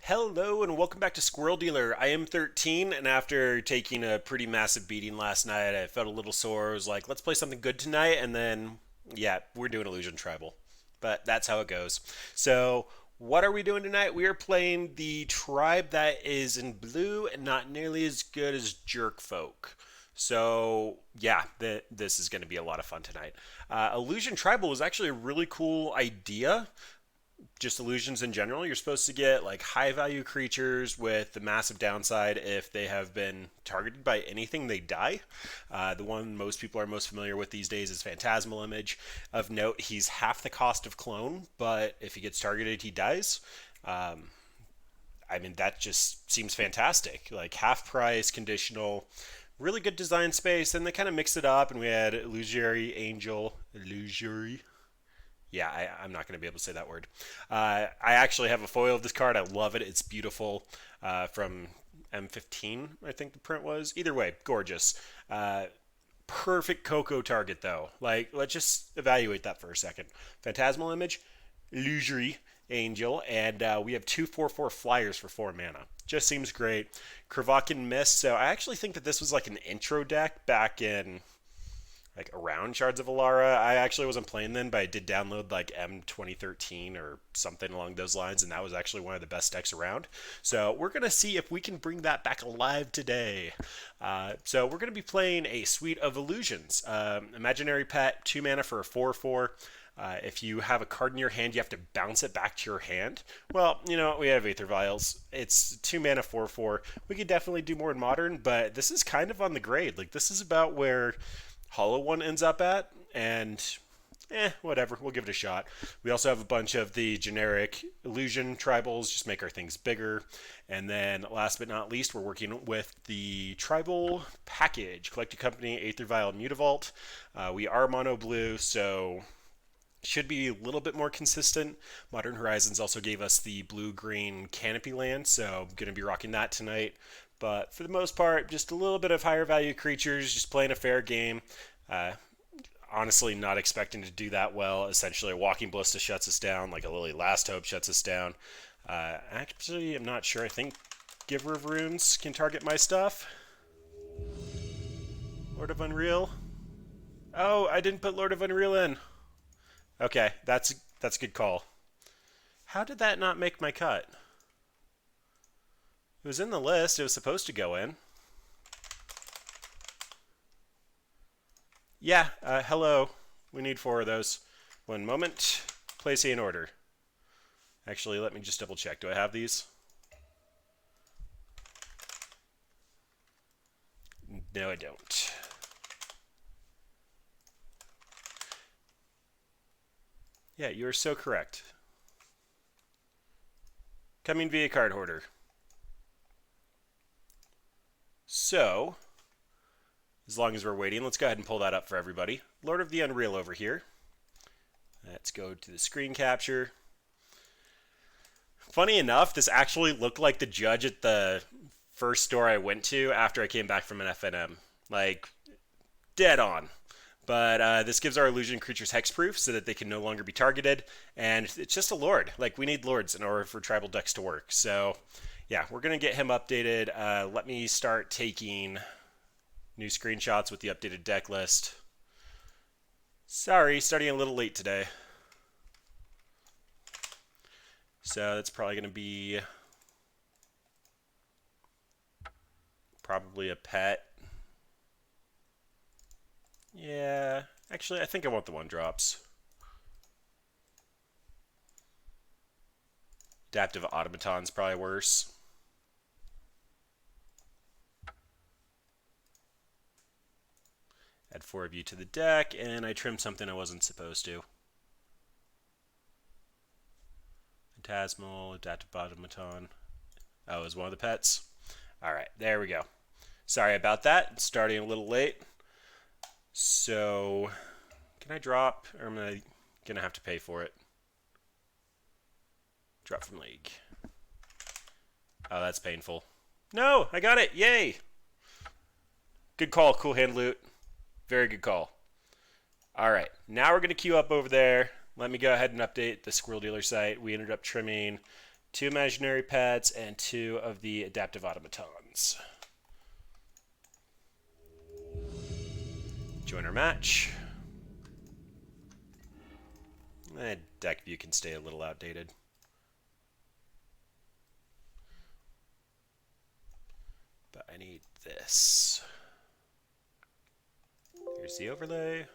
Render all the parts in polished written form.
Hello and welcome back to Squirrel Dealer. I am 13, and after taking a pretty massive beating last night, I felt a little sore. I was like, let's play something good tonight, and then, yeah, we're doing Illusion Tribal. But that's how it goes. So, what are we doing tonight? We are playing the tribe that is in blue and not nearly as good as Jerkfolk. So, yeah, this is going to be a lot of fun tonight. Illusion Tribal was actually a really cool idea, just illusions in general. You're supposed to get like high value creatures with the massive downside if they have been targeted by anything, they die. The one most people are most familiar with these days is Phantasmal Image. Of note, he's half the cost of Clone, but if he gets targeted, he dies. I mean, that just seems fantastic. Like half price, conditional, really good design space. And they kind of mixed it up, and we had Illusory Angel, Illusory. Yeah, I'm not going to be able to say that word. I actually have a foil of this card. I love it. It's beautiful. From M15, I think the print was. Either way, gorgeous. Perfect Coco target, though. Like, let's just evaluate that for a second. Phantasmal Image, Illusory Angel, and we have 2/4/4 flyers for 4 mana. Just seems great. Kravakin Mist. So I actually think that this was like an intro deck back in like around Shards of Alara. I actually wasn't playing then, but I did download like M 2013 or something along those lines, and that was actually one of the best decks around. So we're going to see if we can bring that back alive today. So we're going to be playing a suite of illusions. Imaginary Pet, 2 mana for a 4/4. If you have a card in your hand, you have to bounce it back to your hand. Well, you know, we have Aether Vials. It's 2 mana 4/4. We could definitely do more in Modern, but this is kind of on the grade. Like, this is about where Hollow One ends up at, and whatever, we'll give it a shot. We also have a bunch of the generic illusion tribals, just make our things bigger. And then last but not least, we're working with the tribal package, Collected Company, Aether Vial, Mutavault. We are mono blue, so should be a little bit more consistent. Modern Horizons also gave us the blue-green canopy land, so I'm going to be rocking that tonight. But for the most part, just a little bit of higher value creatures, just playing a fair game. Honestly, not expecting to do that well. Essentially, a Walking Ballista shuts us down, like a Lily Last Hope shuts us down. Actually, I'm not sure. I think Giver of Runes can target my stuff. Lord of Unreal. Oh, I didn't put Lord of Unreal in. Okay, that's a good call. How did that not make my cut? It was in the list. It was supposed to go in. Yeah, hello. We need 4 of those. One moment. Placing in order. Actually, let me just double check. Do I have these? No, I don't. Yeah, you are so correct. Coming via card hoarder. So, as long as we're waiting, let's go ahead and pull that up for everybody. Lord of the Unreal over here. Let's go to the screen capture. Funny enough, this actually looked like the judge at the first store I went to after I came back from an FNM. Like, dead on. But this gives our illusion creatures hexproof so that they can no longer be targeted. And it's just a lord. Like, we need lords in order for tribal decks to work. So, yeah, we're going to get him updated. Let me start taking new screenshots with the updated deck list. Sorry, starting a little late today. So that's probably going to be probably a pet. Yeah, actually, I think I want the 1-drops. Adaptive Automaton's probably worse. Add 4 of you to the deck, and I trimmed something I wasn't supposed to. Phantasmal, Adaptive Automaton. Oh, is one of the pets? Alright, there we go. Sorry about that. It's starting a little late. So, can I drop, or am I going to have to pay for it? Drop from League. Oh, that's painful. No, I got it. Yay. Good call, Cool Hand Loot. Very good call. All right, now we're going to queue up over there. Let me go ahead and update the Squirrel Dealer site. We ended up trimming 2 imaginary pets, and 2 of the adaptive automatons. Join our match. Deck view can stay a little outdated. But I need this. Here's the overlay.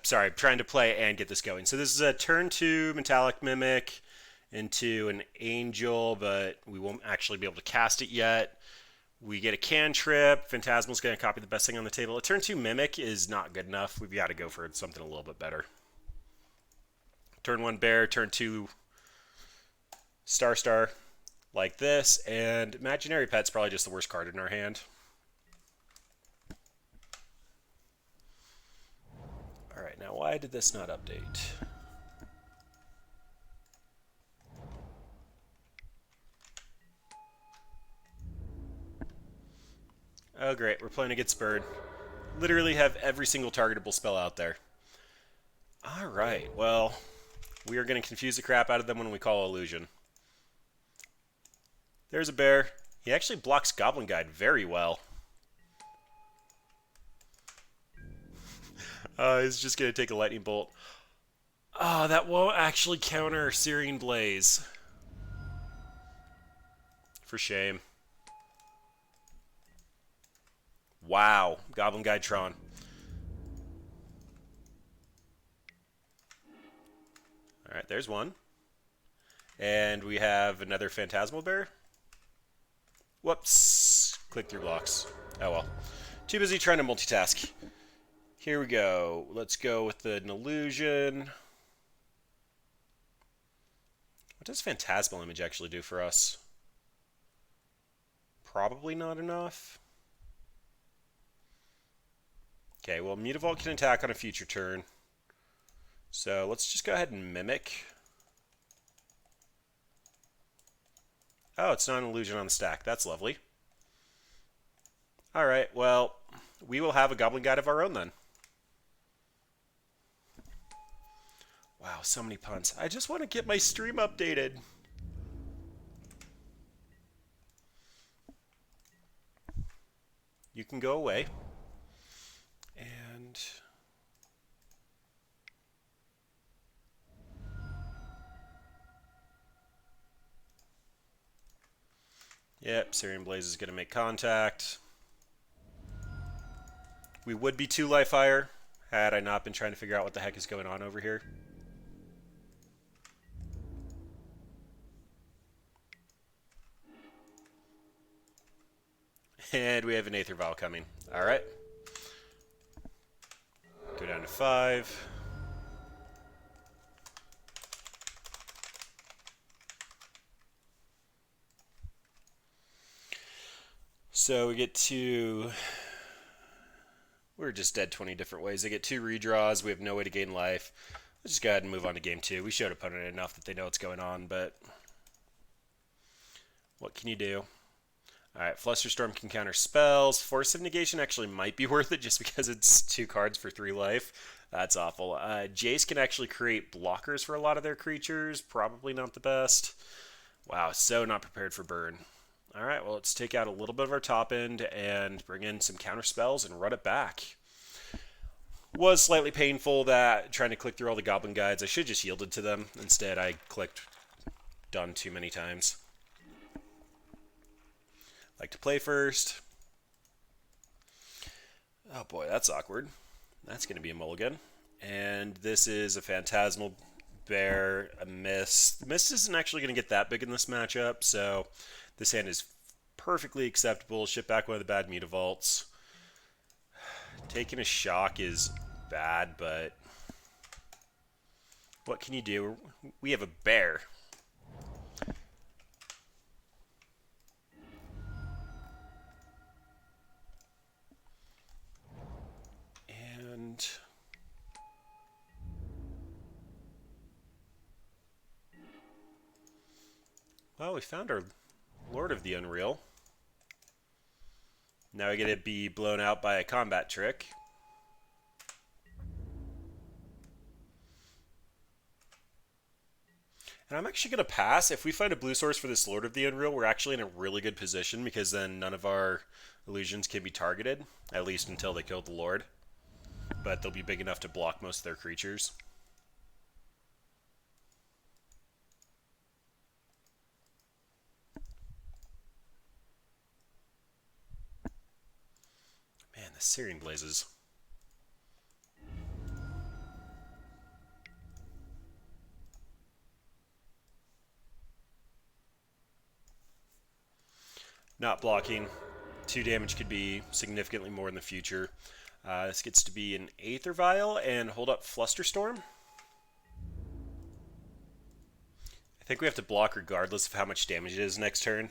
Sorry, I'm trying to play and get this going. So this is a turn 2 Metallic Mimic into an Angel, but we won't actually be able to cast it yet. We get a cantrip. Phantasmal's going to copy the best thing on the table. A turn 2 Mimic is not good enough. We've got to go for something a little bit better. Turn 1 Bear, turn 2 Star, like this. And Imaginary Pet's probably just the worst card in our hand. Alright, now why did this not update? Oh great, we're playing against Bird. Literally have every single targetable spell out there. Alright, well, we are going to confuse the crap out of them when we call Illusion. There's a bear. He actually blocks Goblin Guide very well. He's just going to take a Lightning Bolt. Oh, that won't actually counter Searing Blaze. For shame. Wow, Goblin Guide Tron. Alright, there's one. And we have another Phantasmal Bear. Whoops. Click through blocks. Oh well. Too busy trying to multitask. Here we go. Let's go with an Illusion. What does Phantasmal Image actually do for us? Probably not enough. Okay, well, Mutavault can attack on a future turn. So let's just go ahead and Mimic. Oh, it's not an Illusion on the stack. That's lovely. Alright, well, we will have a Goblin Guide of our own then. Wow, so many puns. I just want to get my stream updated. You can go away. And yep, Searing Blaze is going to make contact. We would be 2 life higher had I not been trying to figure out what the heck is going on over here. And we have an Aether Vial coming. Alright. Go down to 5. So we get to... We're just dead 20 different ways. They get 2 redraws. We have no way to gain life. Let's just go ahead and move on to game 2. We showed opponent enough that they know what's going on, but... What can you do? Alright, Flusterstorm can counter spells. Force of Negation actually might be worth it just because it's 2 cards for 3 life. That's awful. Jace can actually create blockers for a lot of their creatures. Probably not the best. Wow, so not prepared for burn. Alright, well, let's take out a little bit of our top end and bring in some counter spells and run it back. Was slightly painful that trying to click through all the Goblin Guides. I should have just yielded to them. Instead, I clicked done too many times. Like to play first. Oh boy, that's awkward. That's going to be a mulligan. And this is a Phantasmal Bear, a Mist. The Mist isn't actually going to get that big in this matchup, so this hand is perfectly acceptable. Ship back one of the bad Mutavaults. Taking a shock is bad, but what can you do? We have a bear. And well, we found our Lord of the Unreal. Now I get to be blown out by a combat trick. And I'm actually going to pass. If we find a blue source for this Lord of the Unreal, we're actually in a really good position because then none of our illusions can be targeted, at least until they kill the Lord. But they'll be big enough to block most of their creatures. Man, the Searing Blazes. Not blocking. 2 damage could be significantly more in the future. This gets to be an Aether Vial and hold up Flusterstorm. I think we have to block regardless of how much damage it is next turn.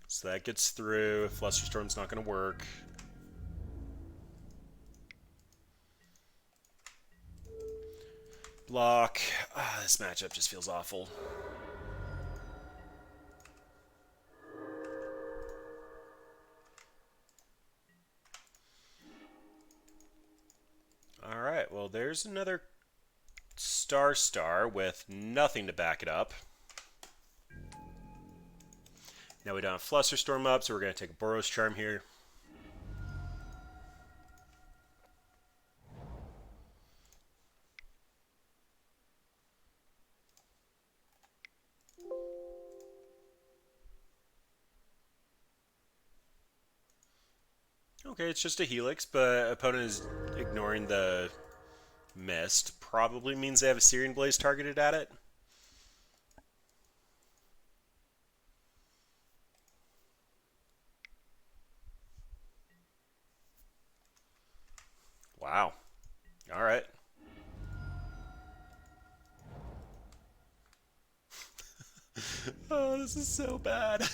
So that gets through. Flusterstorm's not going to work. Block. This matchup just feels awful. Alright, well there's another star with nothing to back it up. Now we don't have Flusterstorm up, so we're going to take a Boros Charm here. Okay, it's just a Helix, but opponent is ignoring the mist. Probably means they have a Searing Blaze targeted at it. Wow. Alright. Oh, this is so bad.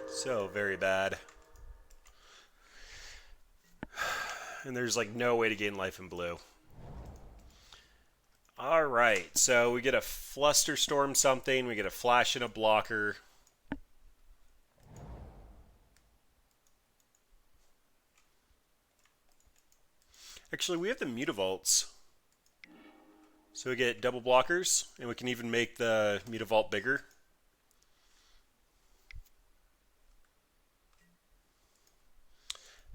So very bad. And there's like no way to gain life in blue. Alright, so we get a Flusterstorm something, we get a Flash and a blocker. Actually, we have the Mutavaults. So we get double blockers, and we can even make the Mutavault bigger.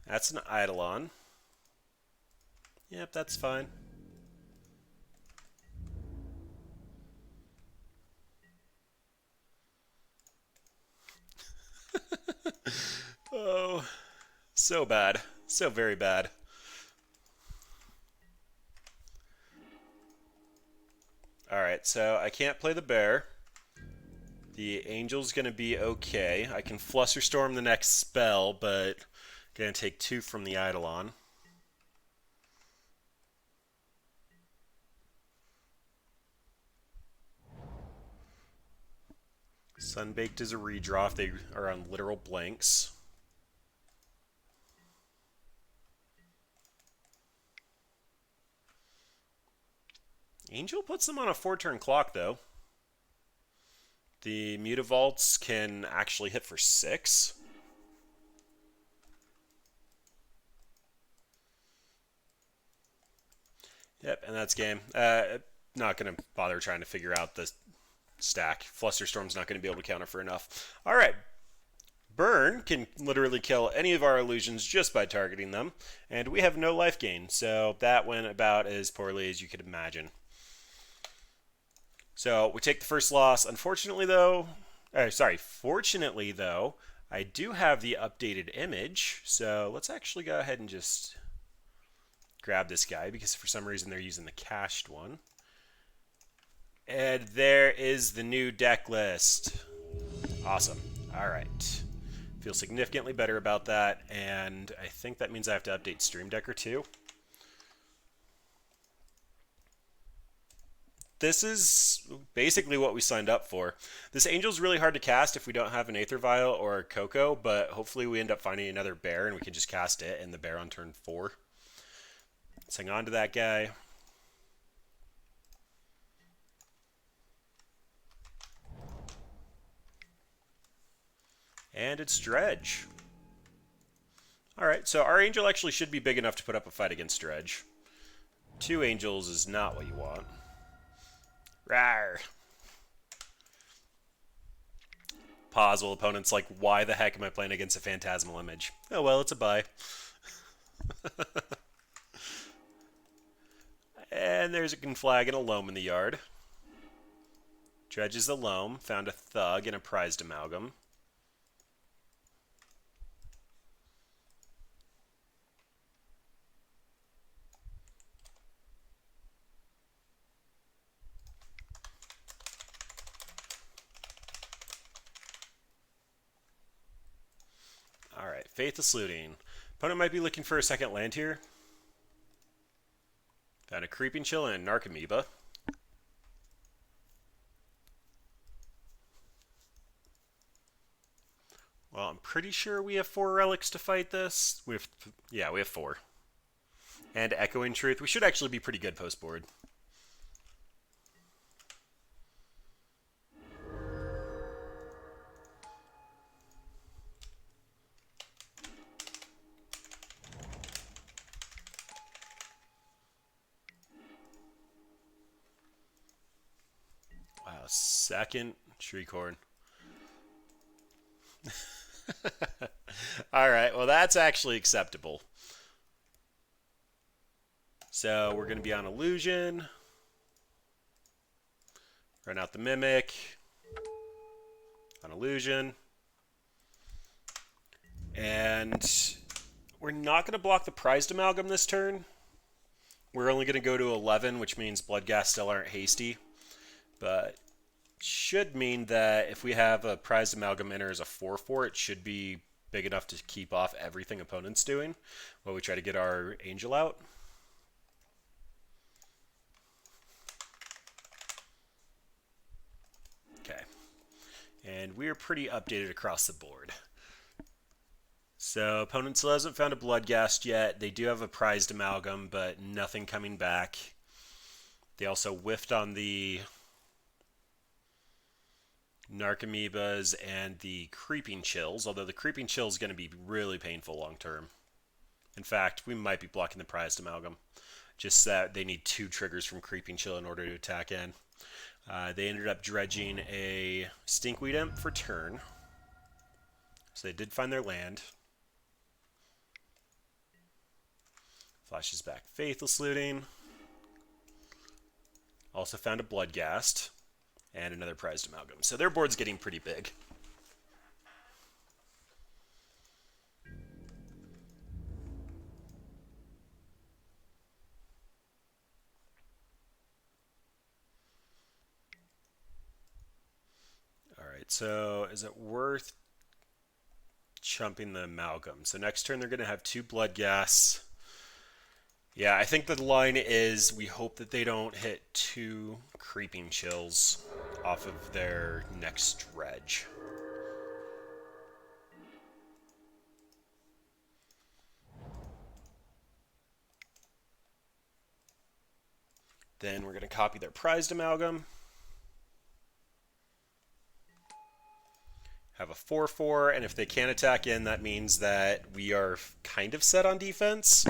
That's an Eidolon. Yep, that's fine. Oh, so bad. So very bad. Alright, so I can't play the bear. The angel's going to be okay. I can Flusterstorm the next spell, but going to take 2 from the Eidolon. Sunbaked is a redraw if they are on literal blanks. Angel puts them on a 4-turn clock, though. The Mutavaults can actually hit for 6. Yep, and that's game. Not going to bother trying to figure out the stack. Flusterstorm's not going to be able to counter for enough. All right. Burn can literally kill any of our illusions just by targeting them, and we have no life gain, so that went about as poorly as you could imagine. So we take the first loss. Unfortunately, though, fortunately, though, I do have the updated image, so let's actually go ahead and just grab this guy, because for some reason they're using the cached one. And there is the new deck list. Awesome. All right. Feel significantly better about that, and I think that means I have to update Stream Decker too. this is basically what we signed up for. This angel's really hard to cast if we don't have an Aether Vial or a Coco, but hopefully we end up finding another bear and we can just cast it and the bear on turn 4. Let's hang on to that guy. And it's Dredge. Alright, so our angel actually should be big enough to put up a fight against Dredge. 2 angels is not what you want. Rawr. Pause while opponent's like, why the heck am I playing against a Phantasmal Image? Oh well, it's a bye. And there's a Conflag and a Loam in the yard. Dredges the Loam, found a Thug and a Prized Amalgam. Alright, Faithless Looting. Opponent might be looking for a second land here. Found a Creeping Chill and a Narcomoeba. Well, I'm pretty sure we have 4 relics to fight this. Yeah, we have 4. And Echoing Truth. We should actually be pretty good post-board. Wow, second Shriekhorn. Alright, well that's actually acceptable. So we're going to be on Illusion. Run out the Mimic. On Illusion. And we're not going to block the Prized Amalgam this turn. We're only going to go to 11, which means Bloodghast still aren't hasty. But should mean that if we have a Prized Amalgam enter as a 4/4, it should be big enough to keep off everything opponent's doing while we try to get our Angel out. Okay. And we're pretty updated across the board. So opponent still hasn't found a Bloodghast yet. They do have a Prized Amalgam, but nothing coming back. They also whiffed on the Narcomoebas and the Creeping Chills, although the Creeping Chill is going to be really painful long term. In fact, we might be blocking the Prized Amalgam. Just that they need 2 triggers from Creeping Chill in order to attack in. They ended up dredging a Stinkweed Imp for turn. So they did find their land. Flashes back Faithless Looting. Also found a Bloodghast. And another Prized Amalgam. So their board's getting pretty big. Alright, so is it worth chumping the Amalgam? So next turn they're going to have 2 Bloodghasts. Yeah, I think the line is we hope that they don't hit 2 Creeping Chills off of their next dredge. Then we're going to copy their Prized Amalgam. Have a 4/4, and if they can't attack in, that means that we are kind of set on defense.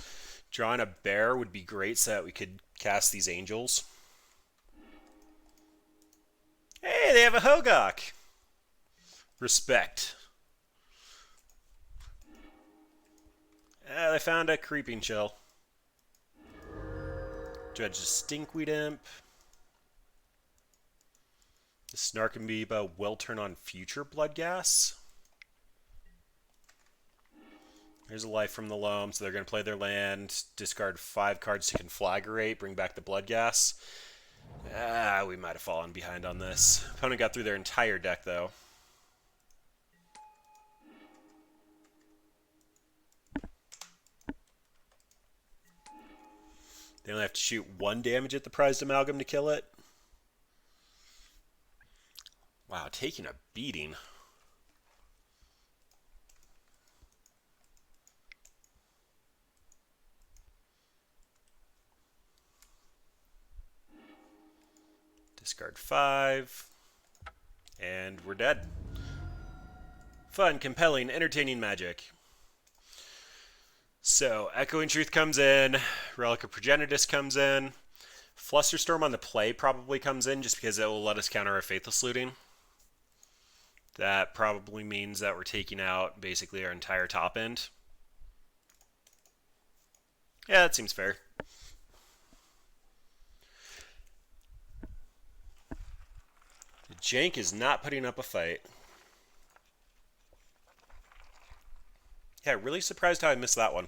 Drawing a bear would be great so that we could cast these angels. Hey, they have a Hogok! Respect. They found a Creeping Chill. Dredge a Stinkweed Imp. The Snarkamoeba will turn on future Bloodghasts. Here's a life from the Loam, so they're going to play their land, discard 5 cards to Conflagrate, bring back the Bloodghasts. We might have fallen behind on this. Opponent got through their entire deck, though. They only have to shoot 1 damage at the Prized Amalgam to kill it. taking a beating. Discard 5. And we're dead. Fun, compelling, entertaining magic. So, Echoing Truth comes in, Relic of Progenitus comes in, Flusterstorm on the play probably comes in just because it will let us counter our Faithless Looting. That probably means that we're taking out basically our entire top end. Yeah, that seems fair. The Jank is not putting up a fight. Yeah, really surprised how I missed that one.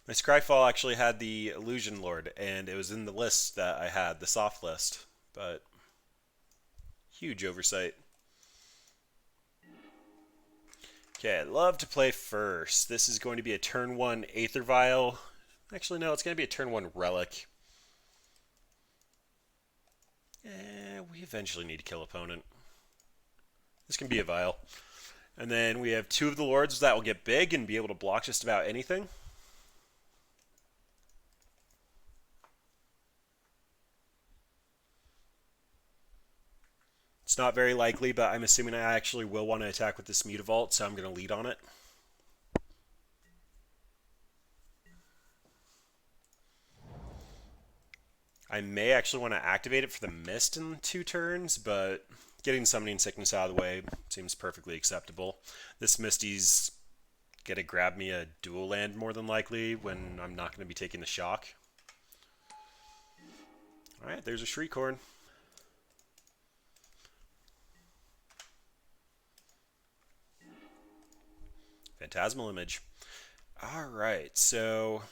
My Scryfall actually had the Illusion Lord, and it was in the list that I had, the soft list. But, huge oversight. Okay, I'd love to play first. This is going to be a turn 1 Aether Vial. Actually, no, it's going to be a turn 1 Relic. We eventually need to kill opponent. This can be a Vial. And then we have 2 of the Lords that will get big and be able to block just about anything. It's not very likely, but I'm assuming I actually will want to attack with this Mutavault, so I'm going to lead on it. I may actually want to activate it for the Mist in 2 turns, but getting Summoning Sickness out of the way seems perfectly acceptable. This Misty's going to grab me a dual land more than likely when I'm not going to be taking the shock. Alright, there's a Shriekhorn. Phantasmal Image. Alright, so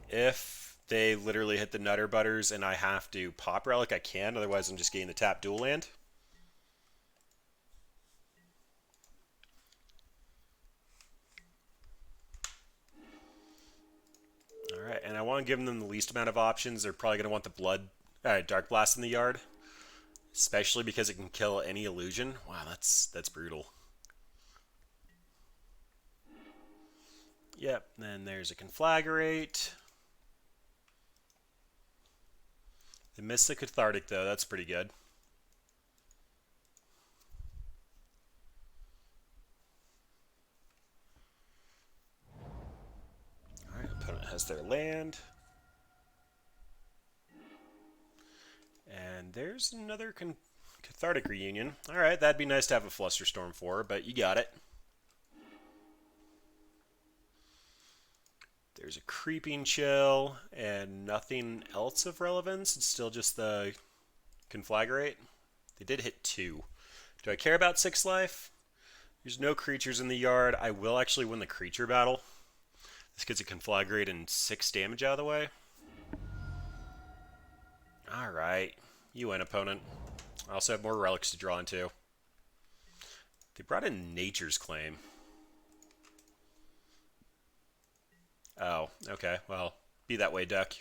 if they literally hit the Nutter Butters and I have to pop Relic, I can. Otherwise, I'm just getting the tap dual land. Alright, and I want to give them the least amount of options. They're probably going to want the Dark Blast in the yard. Especially because it can kill any illusion. Wow, that's brutal. Yep, then there's a Conflagrate. They missed the Cathartic, though. That's pretty good. Alright, opponent has their land. And there's another Cathartic Reunion. Alright, that'd be nice to have a Flusterstorm for, but you got it. There's a Creeping Chill and nothing else of relevance. It's still just the Conflagrate. They did hit 2. Do I care about 6 life? There's no creatures in the yard. I will actually win the creature battle. This gets a Conflagrate and 6 damage out of the way. Alright. You win, opponent. I also have more relics to draw into. They brought in Nature's Claim. Oh, okay. Well, be that way, duck.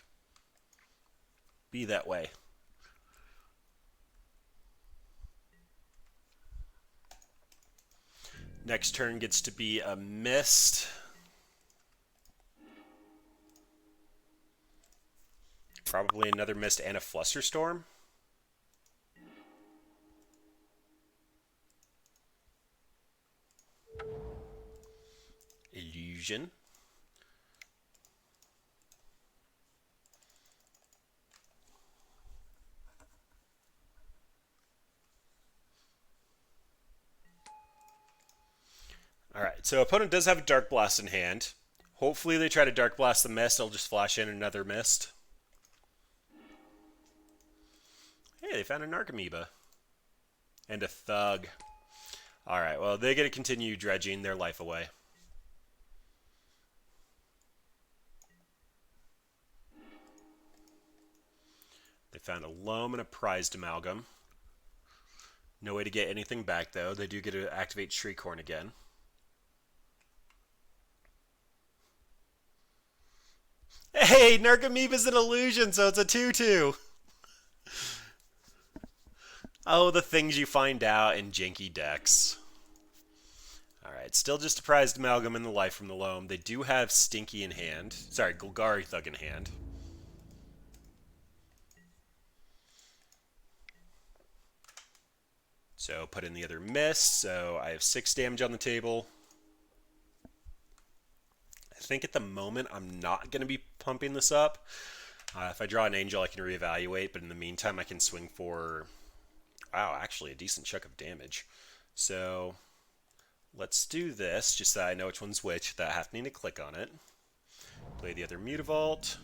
Be that way. Next turn gets to be a Mist. Probably another Mist and a Flusterstorm. Illusion. Alright, so opponent does have a Dark Blast in hand. Hopefully they try to Dark Blast the Mist. I'll just flash in another Mist. Hey, they found a Narcomoeba. And a Thug. Alright, well, they get to continue dredging their life away. They found a Loam and a Prized Amalgam. No way to get anything back, though. They do get to activate Shriekhorn again. Hey, Narcomoeba's an illusion, so it's a 2-2. Oh, the things you find out in janky decks. Alright, still just a prized amalgam in the life from the loam. They do have Stinky in hand. Sorry, Golgari Thug in hand. So put in the other miss. So I have 6 damage on the table. I think at the moment I'm not going to be pumping this up. If I draw an angel, I can reevaluate, but in the meantime, I can swing for, wow, actually a decent chunk of damage. So let's do this, just so I know which one's which, without having to click on it. Play the other Mutavault.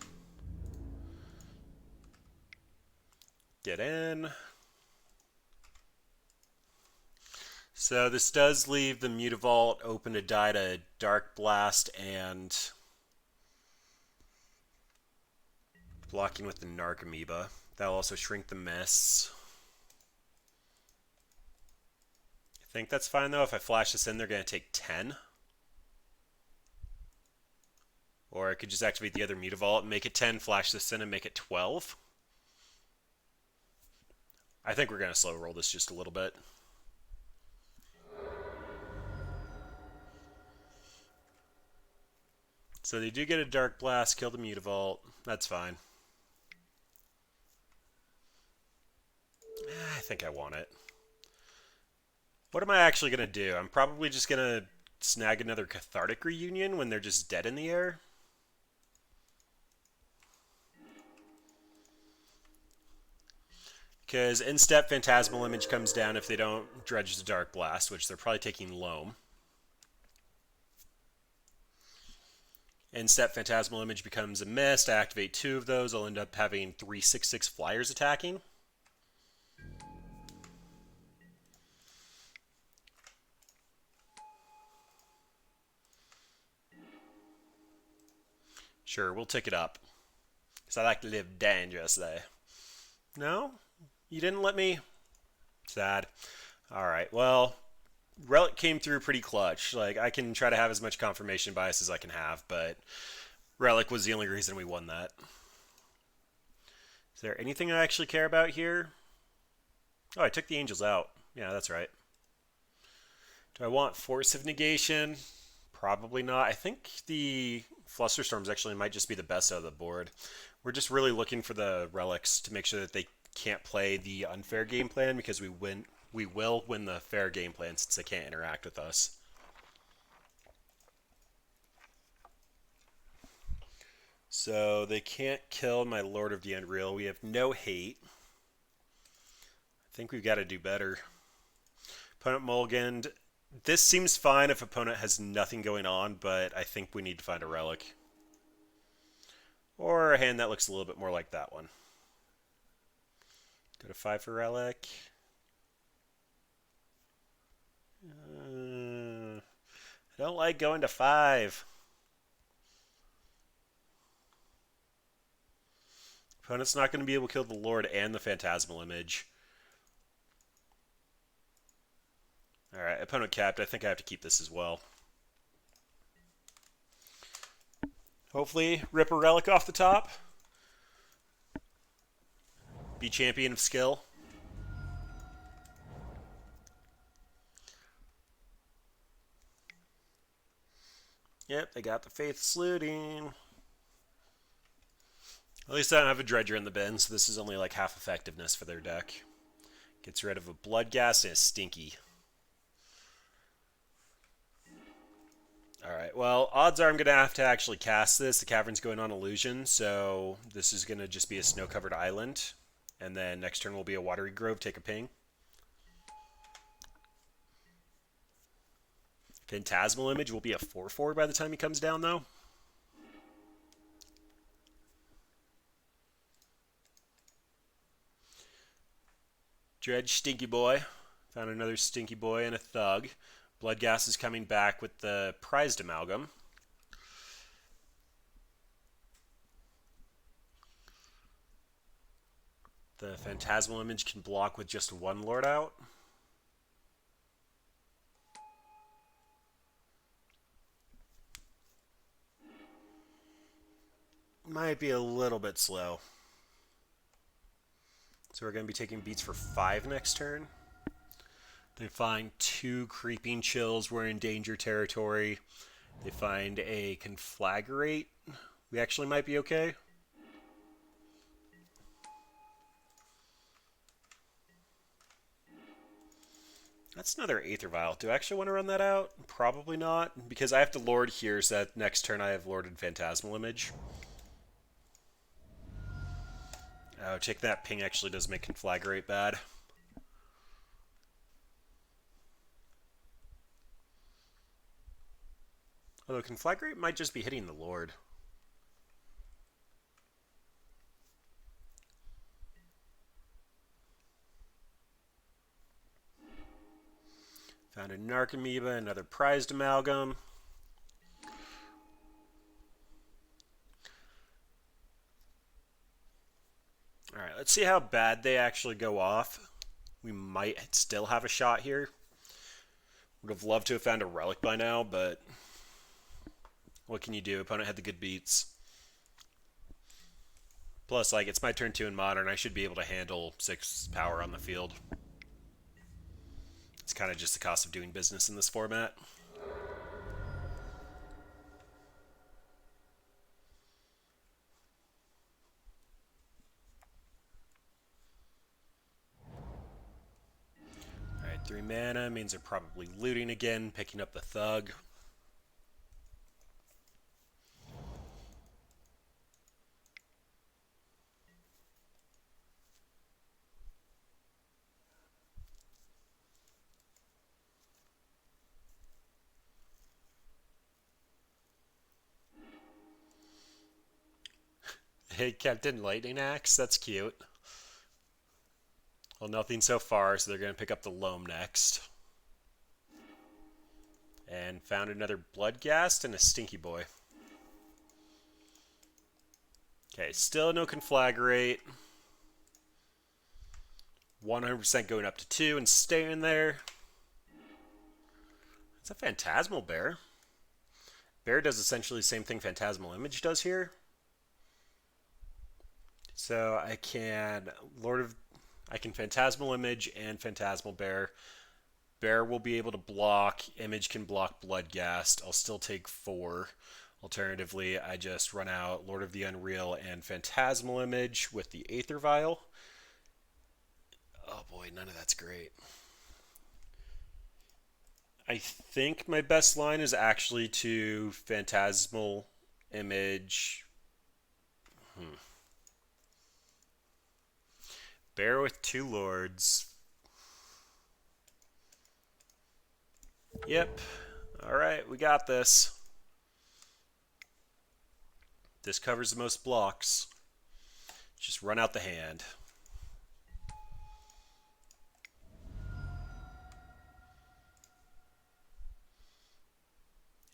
Get in. So this does leave the Mutavault open to die to Dark Blast and blocking with the Narcomoeba. That'll also shrink the miss. I think that's fine though. If I flash this in, they're going to take 10. Or I could just activate the other Mutavault and make it 10, flash this in and make it 12. I think we're going to slow roll this just a little bit. So they do get a Dark Blast, kill the Mutavault. That's fine. I think I want it. What am I actually going to do? I'm probably just going to snag another Cathartic Reunion when they're just dead in the air. Because in-step Phantasmal Image comes down if they don't dredge the Dark Blast, which they're probably taking Loam. In-step Phantasmal Image becomes a mist. I activate 2 of those. I'll end up having 3 6/6 flyers attacking. Sure, we'll tick it up. Because I like to live dangerously. No? You didn't let me? Sad. Alright, well, Relic came through pretty clutch. Like, I can try to have as much confirmation bias as I can have, but Relic was the only reason we won that. Is there anything I actually care about here? Oh, I took the angels out. Yeah, that's right. Do I want Force of Negation? Probably not. I think the Flusterstorms actually might just be the best out of the board. We're just really looking for the relics to make sure that they can't play the unfair game plan, because we will win the fair game plan since they can't interact with us. So they can't kill my Lord of the Unreal. We have no hate. I think we've got to do better. Opponent mulliganed. This seems fine if opponent has nothing going on, but I think we need to find a relic. Or a hand that looks a little bit more like that one. Go to 5 for relic. I don't like going to 5. Opponent's not going to be able to kill the Lord and the Phantasmal Image. Alright, opponent capped. I think I have to keep this as well. Hopefully, rip a relic off the top. Be champion of skill. Yep, they got the Faithless Looting. At least I don't have a Dredger in the bin, so this is only like half effectiveness for their deck. Gets rid of a Bloodghast and a Stinky. Alright, well, odds are I'm going to have to actually cast this. The Cavern's going on Illusion, so this is going to just be a snow-covered island. And then next turn will be a Watery Grove, take a ping. Phantasmal Image will be a 4/4 by the time he comes down, though. Dredge Stinky Boy. Found another Stinky Boy and a Thug. Bloodghast is coming back with the prized amalgam. The Phantasmal Image can block with just one Lord out. Might be a little bit slow. So we're going to be taking beats for 5 next turn. They find 2 creeping chills. We're in danger territory. They find a conflagrate. We actually might be okay. That's another Aether Vial. Do I actually want to run that out? Probably not, because I have to Lord here, so that next turn I have Lorded Phantasmal Image. Oh, check that. Ping actually does make Conflagrate bad. Although Conflagrate might just be hitting the Lord. Found a Narcomoeba, another Prized Amalgam. Alright, let's see how bad they actually go off. We might still have a shot here. Would have loved to have found a Relic by now, but what can you do? Opponent had the good beats. Plus, like, it's my turn 2 in Modern. I should be able to handle 6 power on the field. It's kind of just the cost of doing business in this format. Alright, 3 mana means they're probably looting again, picking up the Thug. Hey, Captain Lightning Axe, that's cute. Well, nothing so far, so they're going to pick up the Loam next. And found another Bloodghast and a Stinky Boy. Okay, still no Conflagrate. 100% going up to 2 and staying there. It's a Phantasmal Bear. Bear does essentially the same thing Phantasmal Image does here. So I can Phantasmal Image and Phantasmal Bear. Bear will be able to block. Image can block Bloodghast. I'll still take 4. Alternatively, I just run out Lord of the Unreal and Phantasmal Image with the Aether Vial. Oh boy, none of that's great. I think my best line is actually to Phantasmal Image. Bear with 2 lords. Yep. Alright, we got this. This covers the most blocks. Just run out the hand.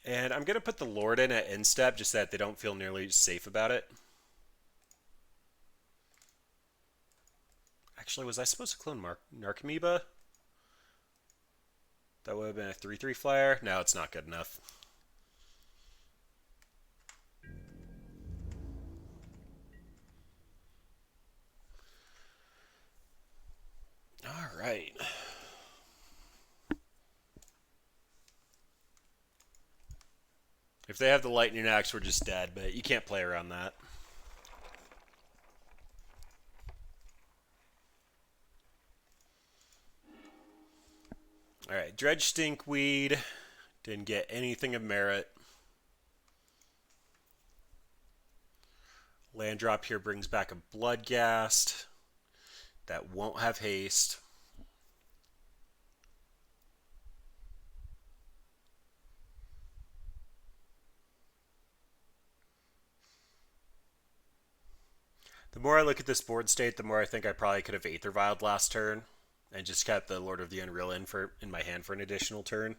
And I'm going to put the Lord in at instep just so that they don't feel nearly safe about it. Actually, was I supposed to clone Narcomoeba? That would have been a 3/3 flyer. No, it's not good enough. All right. If they have the Lightning Axe, we're just dead, but you can't play around that. Alright, Dredge Stinkweed. Didn't get anything of merit. Land drop here brings back a Bloodghast. That won't have haste. The more I look at this board state, the more I think I probably could have Aether Vialed last turn and just kept the Lord of the Unreal in my hand for an additional turn.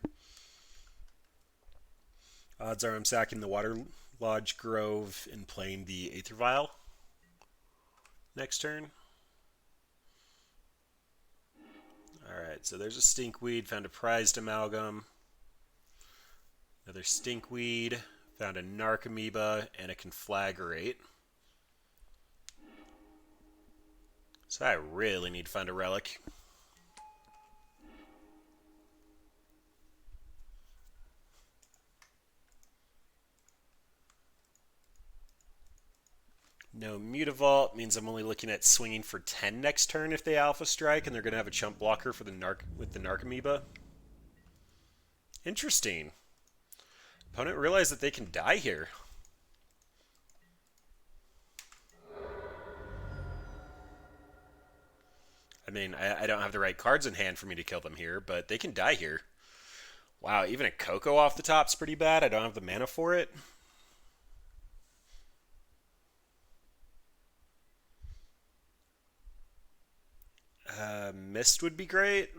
Odds are I'm sacking the Water Lodge Grove and playing the Aether Vial next turn. Alright, so there's a Stinkweed, found a Prized Amalgam. Another Stinkweed, found a Narcomoeba, and a Conflagrate. So I really need to find a relic. No Mutavault means I'm only looking at swinging for 10 next turn if they Alpha Strike, and they're going to have a chump blocker for the with the Narcomoeba. Interesting. Opponent realized that they can die here. I mean, I don't have the right cards in hand for me to kill them here, but they can die here. Wow, even a Coco off the top's pretty bad. I don't have the mana for it. Mist would be great.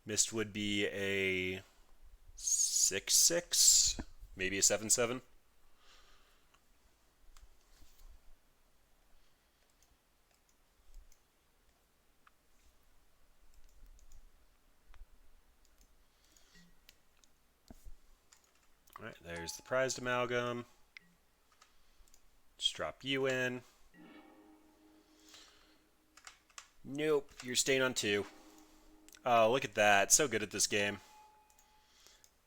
Mist would be a 6/6, maybe a 7/7. Alright, there's the prized amalgam. Just drop you in. Nope, you're staying on 2. Oh, look at that. So good at this game.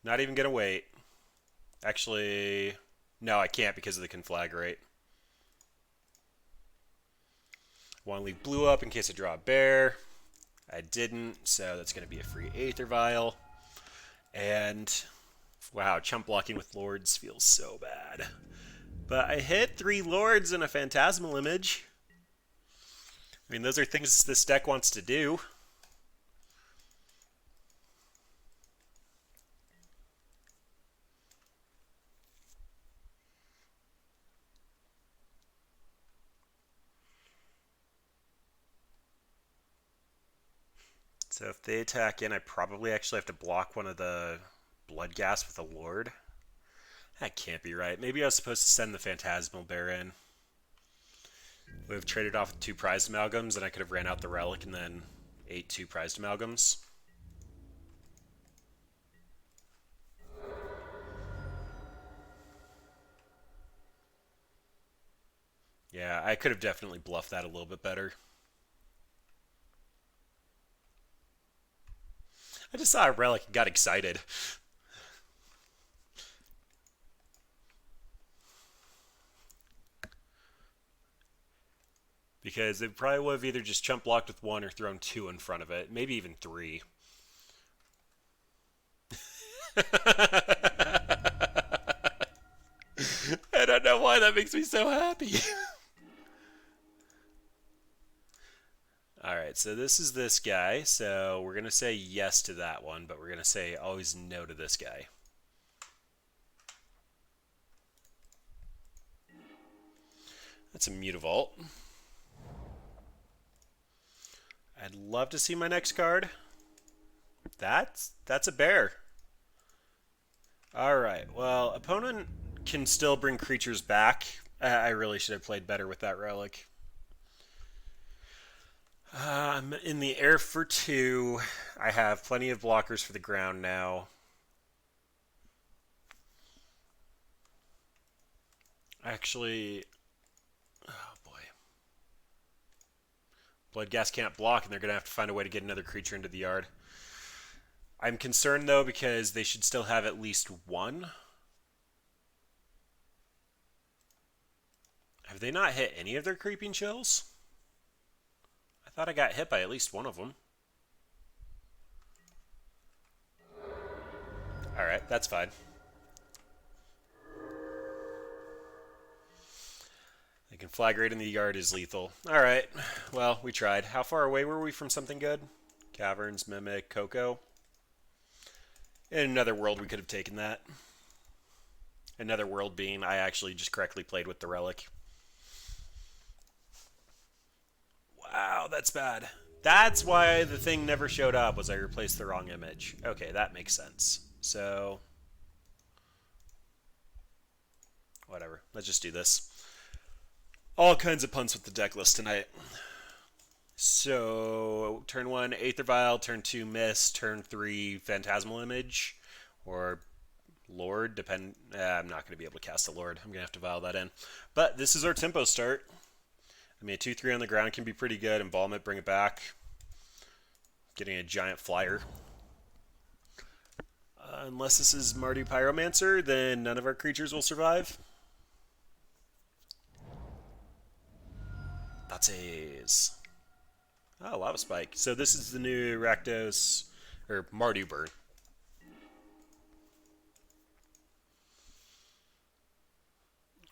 Not even gonna wait. Actually, no, I can't because of the conflagrate. Want to leave blue up in case I draw a bear. I didn't, so that's going to be a free Aether Vial. And, wow, chump blocking with Lords feels so bad. But I hit 3 Lords and a Phantasmal Image. I mean, those are things this deck wants to do. So if they attack in, I probably actually have to block one of the Bloodghast with a Lord. That can't be right. Maybe I was supposed to send the Phantasmal Bear in. We have traded off with 2 prized amalgams, and I could have ran out the relic and then ate 2 prized amalgams. Yeah, I could have definitely bluffed that a little bit better. I just saw a relic and got excited. Because it probably would have either just chump blocked with 1 or thrown 2 in front of it. Maybe even 3. I don't know why that makes me so happy. Alright, so this is this guy. So we're going to say yes to that one, but we're going to say always no to this guy. That's a Mutavault. I'd love to see my next card. That's a bear. Alright, well, opponent can still bring creatures back. I really should have played better with that relic. I'm in the air for 2. I have plenty of blockers for the ground now. Actually, oh boy. Bloodghast can't block, and they're going to have to find a way to get another creature into the yard. I'm concerned, though, because they should still have at least 1. Have they not hit any of their creeping chills? I thought I got hit by at least 1 of them. Alright, that's fine. The conflagrate in the yard is lethal. Alright, well, we tried. How far away were we from something good? Caverns, Mimic, Coco. In another world, we could have taken that. Another world being I actually just correctly played with the relic. Wow, that's bad. That's why the thing never showed up, was I replaced the wrong image. Okay, that makes sense. So, whatever. Let's just do this. All kinds of punts with the deck list tonight. So, turn 1, Aether Vial, turn 2, Mist, turn 3, Phantasmal Image, or Lord, I'm not going to be able to cast a Lord. I'm going to have to vial that in. But this is our tempo start. I mean, a 2/3 on the ground can be pretty good. Embalm it, bring it back. Getting a giant flyer. Unless this is Mardu Pyromancer, then none of our creatures will survive. That's a... Oh, Lava Spike. So this is the new Rakdos, or Mardu Burn.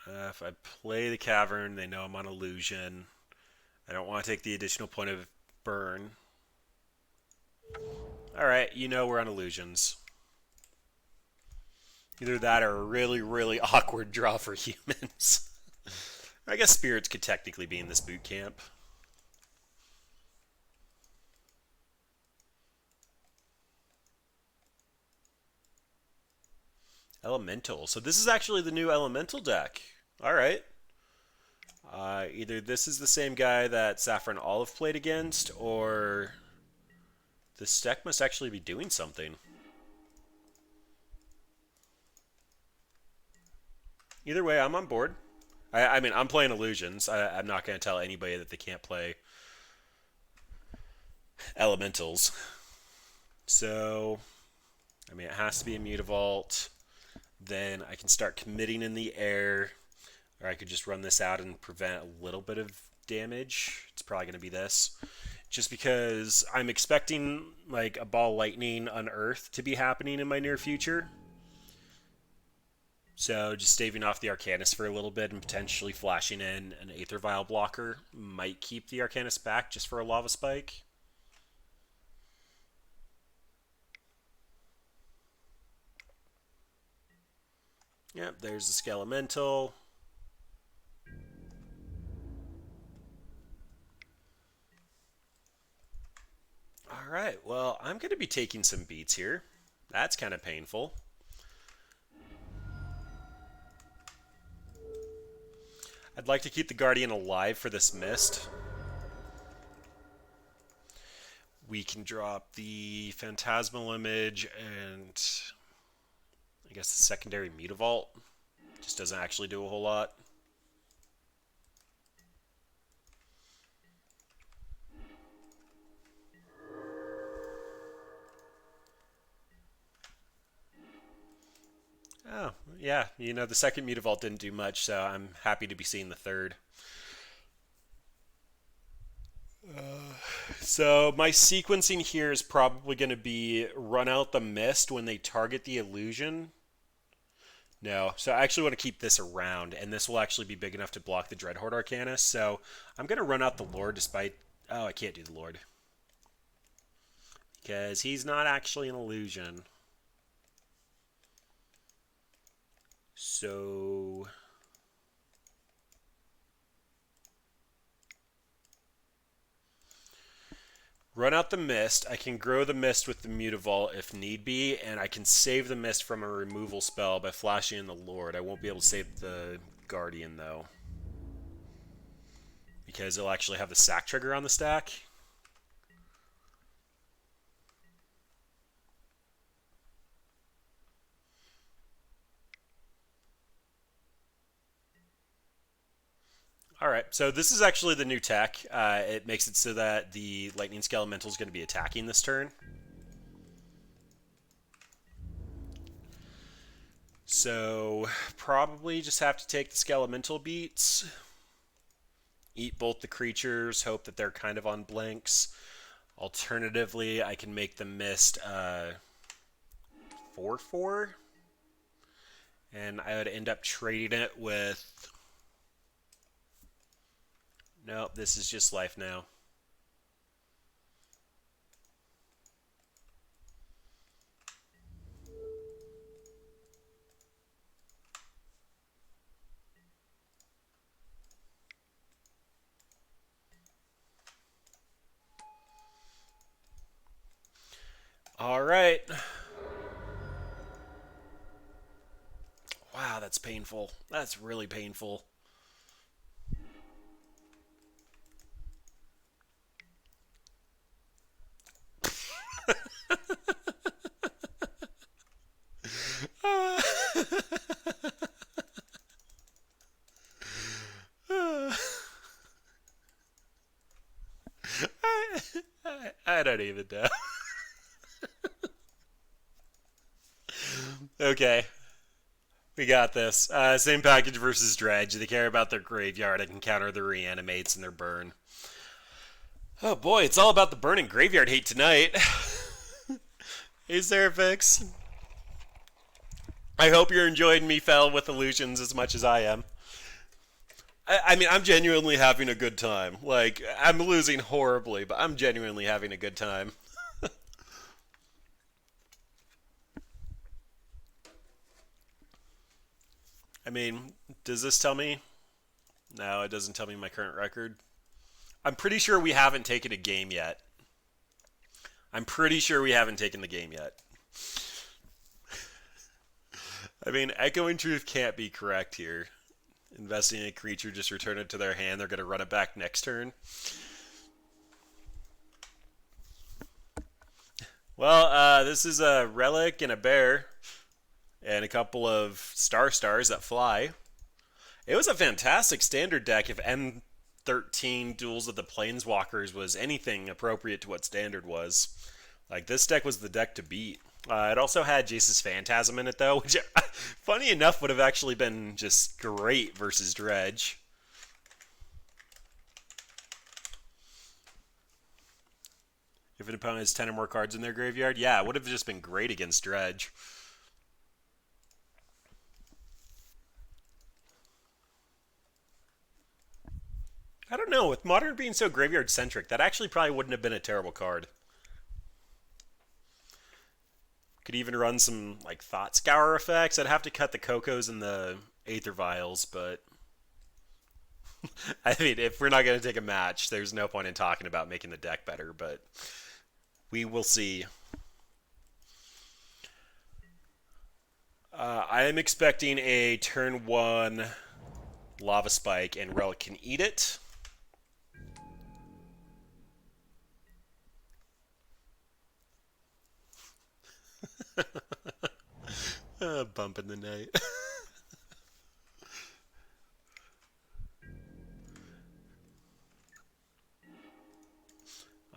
If I play the Cavern, they know I'm on Illusion. I don't want to take the additional point of Burn. Alright, you know we're on Illusions. Either that or a really, really awkward draw for humans. I guess Spirits could technically be in this boot camp. Elemental. So this is actually the new Elemental deck. Alright. Either this is the same guy that Saffron Olive played against, or this deck must actually be doing something. Either way, I'm on board. I mean, I'm playing Illusions. I'm not going to tell anybody that they can't play Elementals. So, I mean, it has to be a Mutavault. Then I can start committing in the air, or I could just run this out and prevent a little bit of damage. It's probably going to be this. Just because I'm expecting like a Ball Lightning Unearth to be happening in my near future. So just staving off the Arcanist for a little bit and potentially flashing in an Aether Vial blocker might keep the Arcanist back just for a Lava Spike. Yep, there's the Skelemental. Alright, well, I'm going to be taking some beats here. That's kind of painful. I'd like to keep the Guardian alive for this Mist. We can drop the Phantasmal Image and I guess the secondary Mutavault. Just doesn't actually do a whole lot. Oh, yeah. You know, the second Mutavault didn't do much, so I'm happy to be seeing the third. So my sequencing here is probably going to be run out the Mist when they target the Illusion. No, so I actually want to keep this around, and this will actually be big enough to block the Dreadhorde Arcanist. So I'm going to run out the Lord despite... Oh, I can't do the Lord. Because he's not actually an illusion. So... Run out the Mist. I can grow the Mist with the Mutavault if need be, and I can save the Mist from a removal spell by flashing in the Lord. I won't be able to save the Guardian, though. Because it'll actually have the sack trigger on the stack. Alright, so this is actually the new tech. It makes it so that the Lightning Skelemental is going to be attacking this turn. So, probably just have to take the Skelemental beats. Eat both the creatures, hope that they're kind of on blanks. Alternatively, I can make the Mist 4/4. And I would end up trading it with... Nope, this is just life now. All right. Wow, that's painful. That's really painful. I don't even know. Okay, we got this. Same package versus Dredge. They care about their graveyard and can counter their reanimates and their burn. Oh boy, it's all about the burn and graveyard hate tonight. Is there a fix? I hope you're enjoying me fell with illusions as much as I am. I mean, I'm genuinely having a good time. Like, I'm losing horribly, but I'm genuinely having a good time. I mean, does this tell me? No, it doesn't tell me my current record. I'm pretty sure we haven't taken a game yet. I'm pretty sure we haven't taken the game yet. I mean, Echoing Truth can't be correct here. Investing in a creature, just return it to their hand. They're going to run it back next turn. Well, this is a relic and a bear and a couple of stars that fly. It was a fantastic standard deck if M13 Duels of the Planeswalkers was anything appropriate to what standard was. Like, this deck was the deck to beat. It also had Jace's Phantasm in it, though, which, funny enough, would have actually been just great versus Dredge. If an opponent has 10 or more cards in their graveyard, yeah, it would have just been great against Dredge. I don't know, with Modern being so graveyard-centric, that actually probably wouldn't have been a terrible card. Could even run some, like, Thought Scour effects. I'd have to cut the Cocos and the Aether Vials, but... I mean, if we're not going to take a match, there's no point in talking about making the deck better, but... we will see. I am expecting a turn 1 Lava Spike, and Relic can eat it. Bump in the night.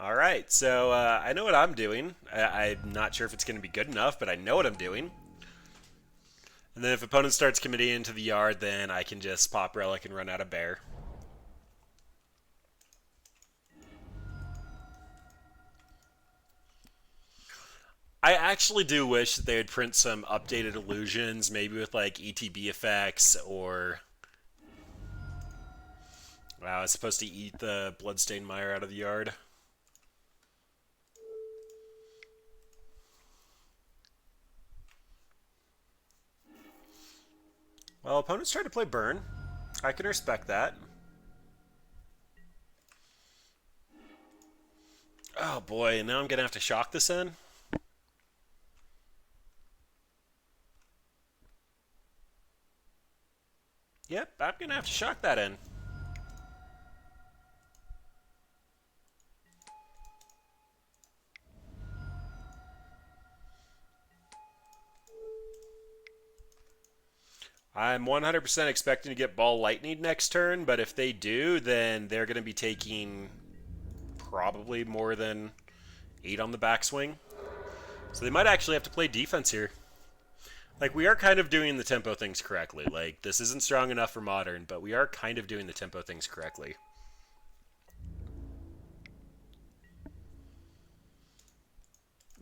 All right, so I know what I'm doing. I'm not sure if it's going to be good enough, but I know what I'm doing. And then if opponent starts committing into the yard, then I can just pop Relic and run out of bear. I actually do wish that they would print some updated illusions, maybe with like ETB effects or... Wow, I was supposed to eat the Bloodstained Mire out of the yard. Well, opponents try to play burn. I can respect that. Oh boy, and now I'm going to have to shock this in? Yep, I'm going to have to shock that in. I'm 100% expecting to get Ball Lightning next turn, but if they do, then they're going to be taking probably more than 8 on the backswing. So they might actually have to play defense here. Like, we are kind of doing the tempo things correctly. Like, this isn't strong enough for Modern, but we are kind of doing the tempo things correctly.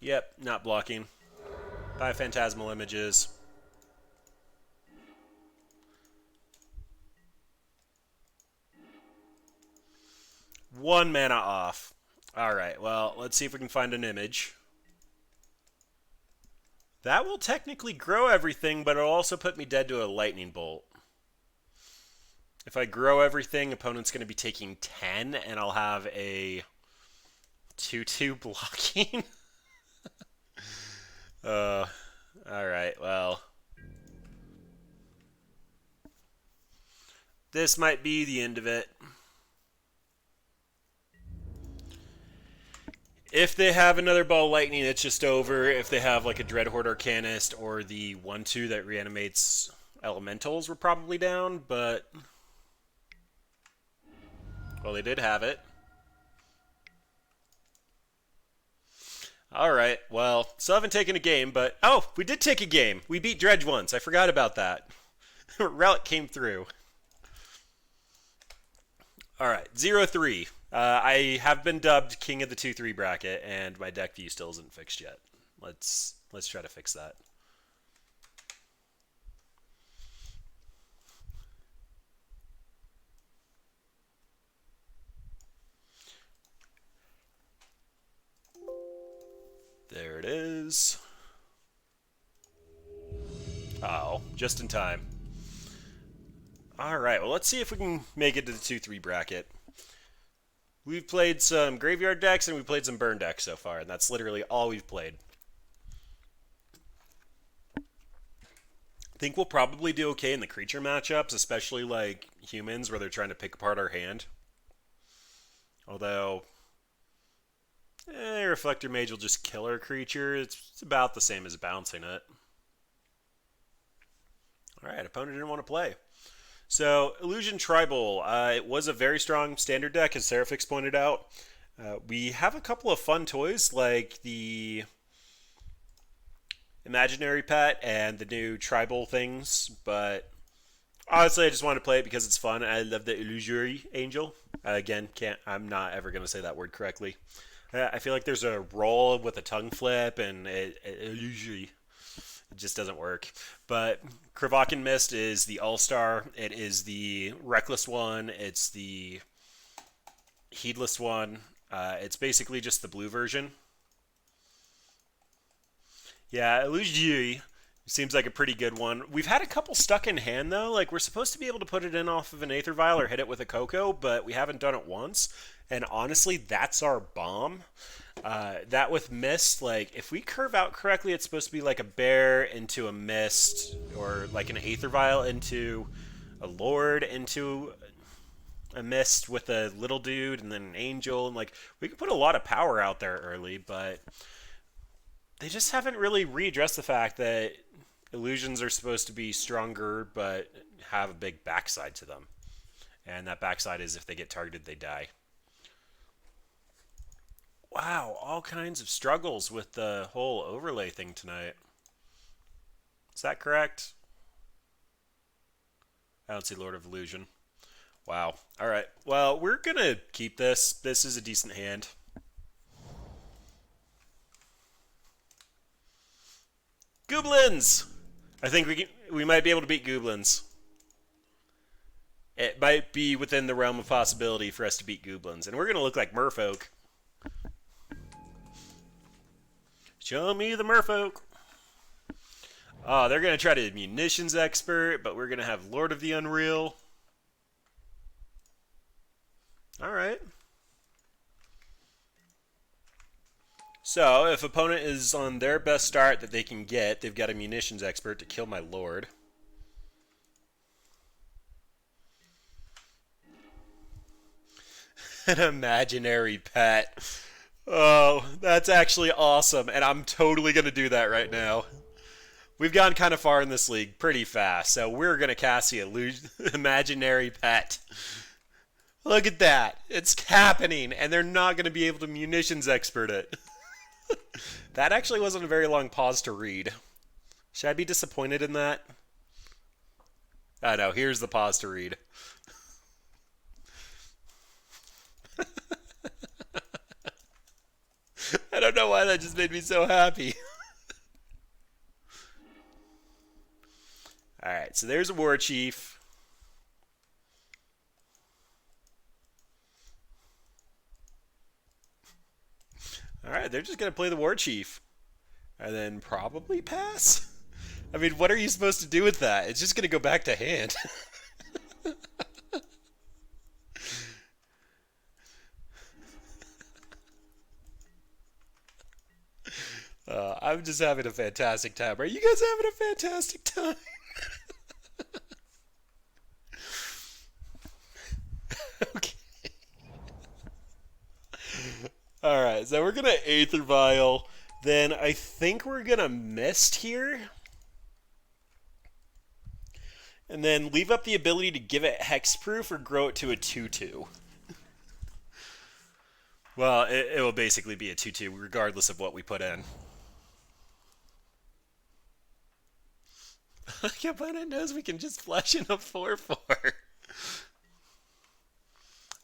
Yep, not blocking. 5 Phantasmal Images. One mana off. Alright, well, let's see if we can find an image. That will technically grow everything, but it'll also put me dead to a lightning bolt. If I grow everything, opponent's going to be taking 10, and I'll have a 2-2 blocking. Alright, well. This might be the end of it. If they have another Ball Lightning, it's just over. If they have like a Dreadhorde Arcanist or the 1-2 that reanimates Elementals, we're probably down, but... well, they did have it. All right. Well, still haven't taken a game, but oh, we did take a game. We beat Dredge once. I forgot about that. Relic came through. All right, 0-3. I have been dubbed king of the 2-3 bracket, and my deck view still isn't fixed yet. Let's try to fix that. There it is. Oh, just in time. All right, well, let's see if we can make it to the 2-3 bracket. We've played some graveyard decks and we've played some burn decks so far, and that's literally all we've played. I think we'll probably do okay in the creature matchups, especially like humans where they're trying to pick apart our hand. Although, Reflector Mage will just kill our creature. It's about the same as bouncing it. Alright, opponent didn't want to play. So, Illusion Tribal, it was a very strong standard deck, as Seraphix pointed out. We have a couple of fun toys, like the Imaginary Pet and the new Tribal things, but honestly, I just want to play it because it's fun. I love the Illusory Angel. Again, I'm not ever going to say that word correctly. I feel like there's a roll with a tongue flip, and Illusory. It just doesn't work. But Kravakin Mist is the All-Star. It is the Reckless one. It's the Heedless one. It's basically just the blue version. Yeah, Illusory seems like a pretty good one. We've had a couple stuck in hand, though. Like, we're supposed to be able to put it in off of an Aether Vial or hit it with a Coco, but we haven't done it once. And honestly, that's our bomb. That with Mist, like, if we curve out correctly, it's supposed to be like a bear into a Mist, or like an Aether Vial into a Lord into a Mist with a little dude, and then an Angel. And, like, we could put a lot of power out there early, but they just haven't really readdressed the fact that illusions are supposed to be stronger, but have a big backside to them. And that backside is if they get targeted, they die. Wow, all kinds of struggles with the whole overlay thing tonight. Is that correct? I don't see Lord of Illusion. Wow. All right. Well, we're going to keep this. This is a decent hand. Goblins! I think we might be able to beat Goblins. It might be within the realm of possibility for us to beat Goblins. And we're going to look like merfolk. Show me the merfolk. Oh, they're going to try to munitions expert, but we're going to have Lord of the Unreal. All right. So, if opponent is on their best start that they can get, they've got a munitions expert to kill my Lord. An imaginary pet. Oh, that's actually awesome, and I'm totally going to do that right now. We've gone kind of far in this league pretty fast, so we're going to cast the imaginary pet. Look at that. It's happening, and they're not going to be able to munitions expert it. That actually wasn't a very long pause to read. Should I be disappointed in that? Oh no, here's the pause to read. I don't know why that just made me so happy. Alright, so there's a war chief. Alright, they're just going to play the war chief. And then probably pass? I mean, what are you supposed to do with that? It's just going to go back to hand. I'm just having a fantastic time. Are you guys having a fantastic time? Okay. Alright, so we're going to Aether Vial. Then I think we're going to Mist here. And then leave up the ability to give it Hexproof or grow it to a 2-2. Well, it will basically be a 2-2 regardless of what we put in. Your opponent knows we can just flash in a 4-4.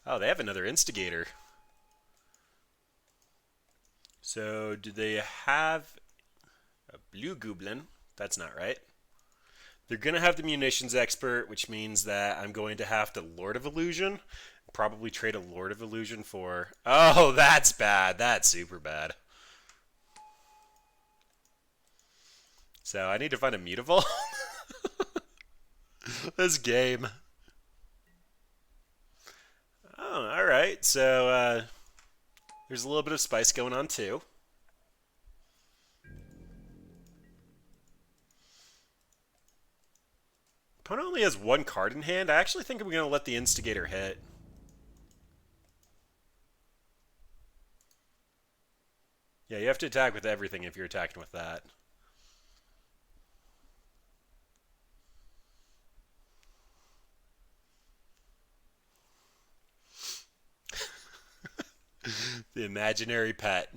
Oh, they have another instigator. So, do they have a blue goblin? That's not right. They're going to have the munitions expert, which means that I'm going to have to Lord of Illusion. Probably trade a Lord of Illusion for... Oh, that's bad. That's super bad. So I need to find a mutable. This game. Oh, all right. So there's a little bit of spice going on too. Opponent only has one card in hand. I actually think I'm going to let the instigator hit. Yeah, you have to attack with everything if you're attacking with that. The imaginary pet.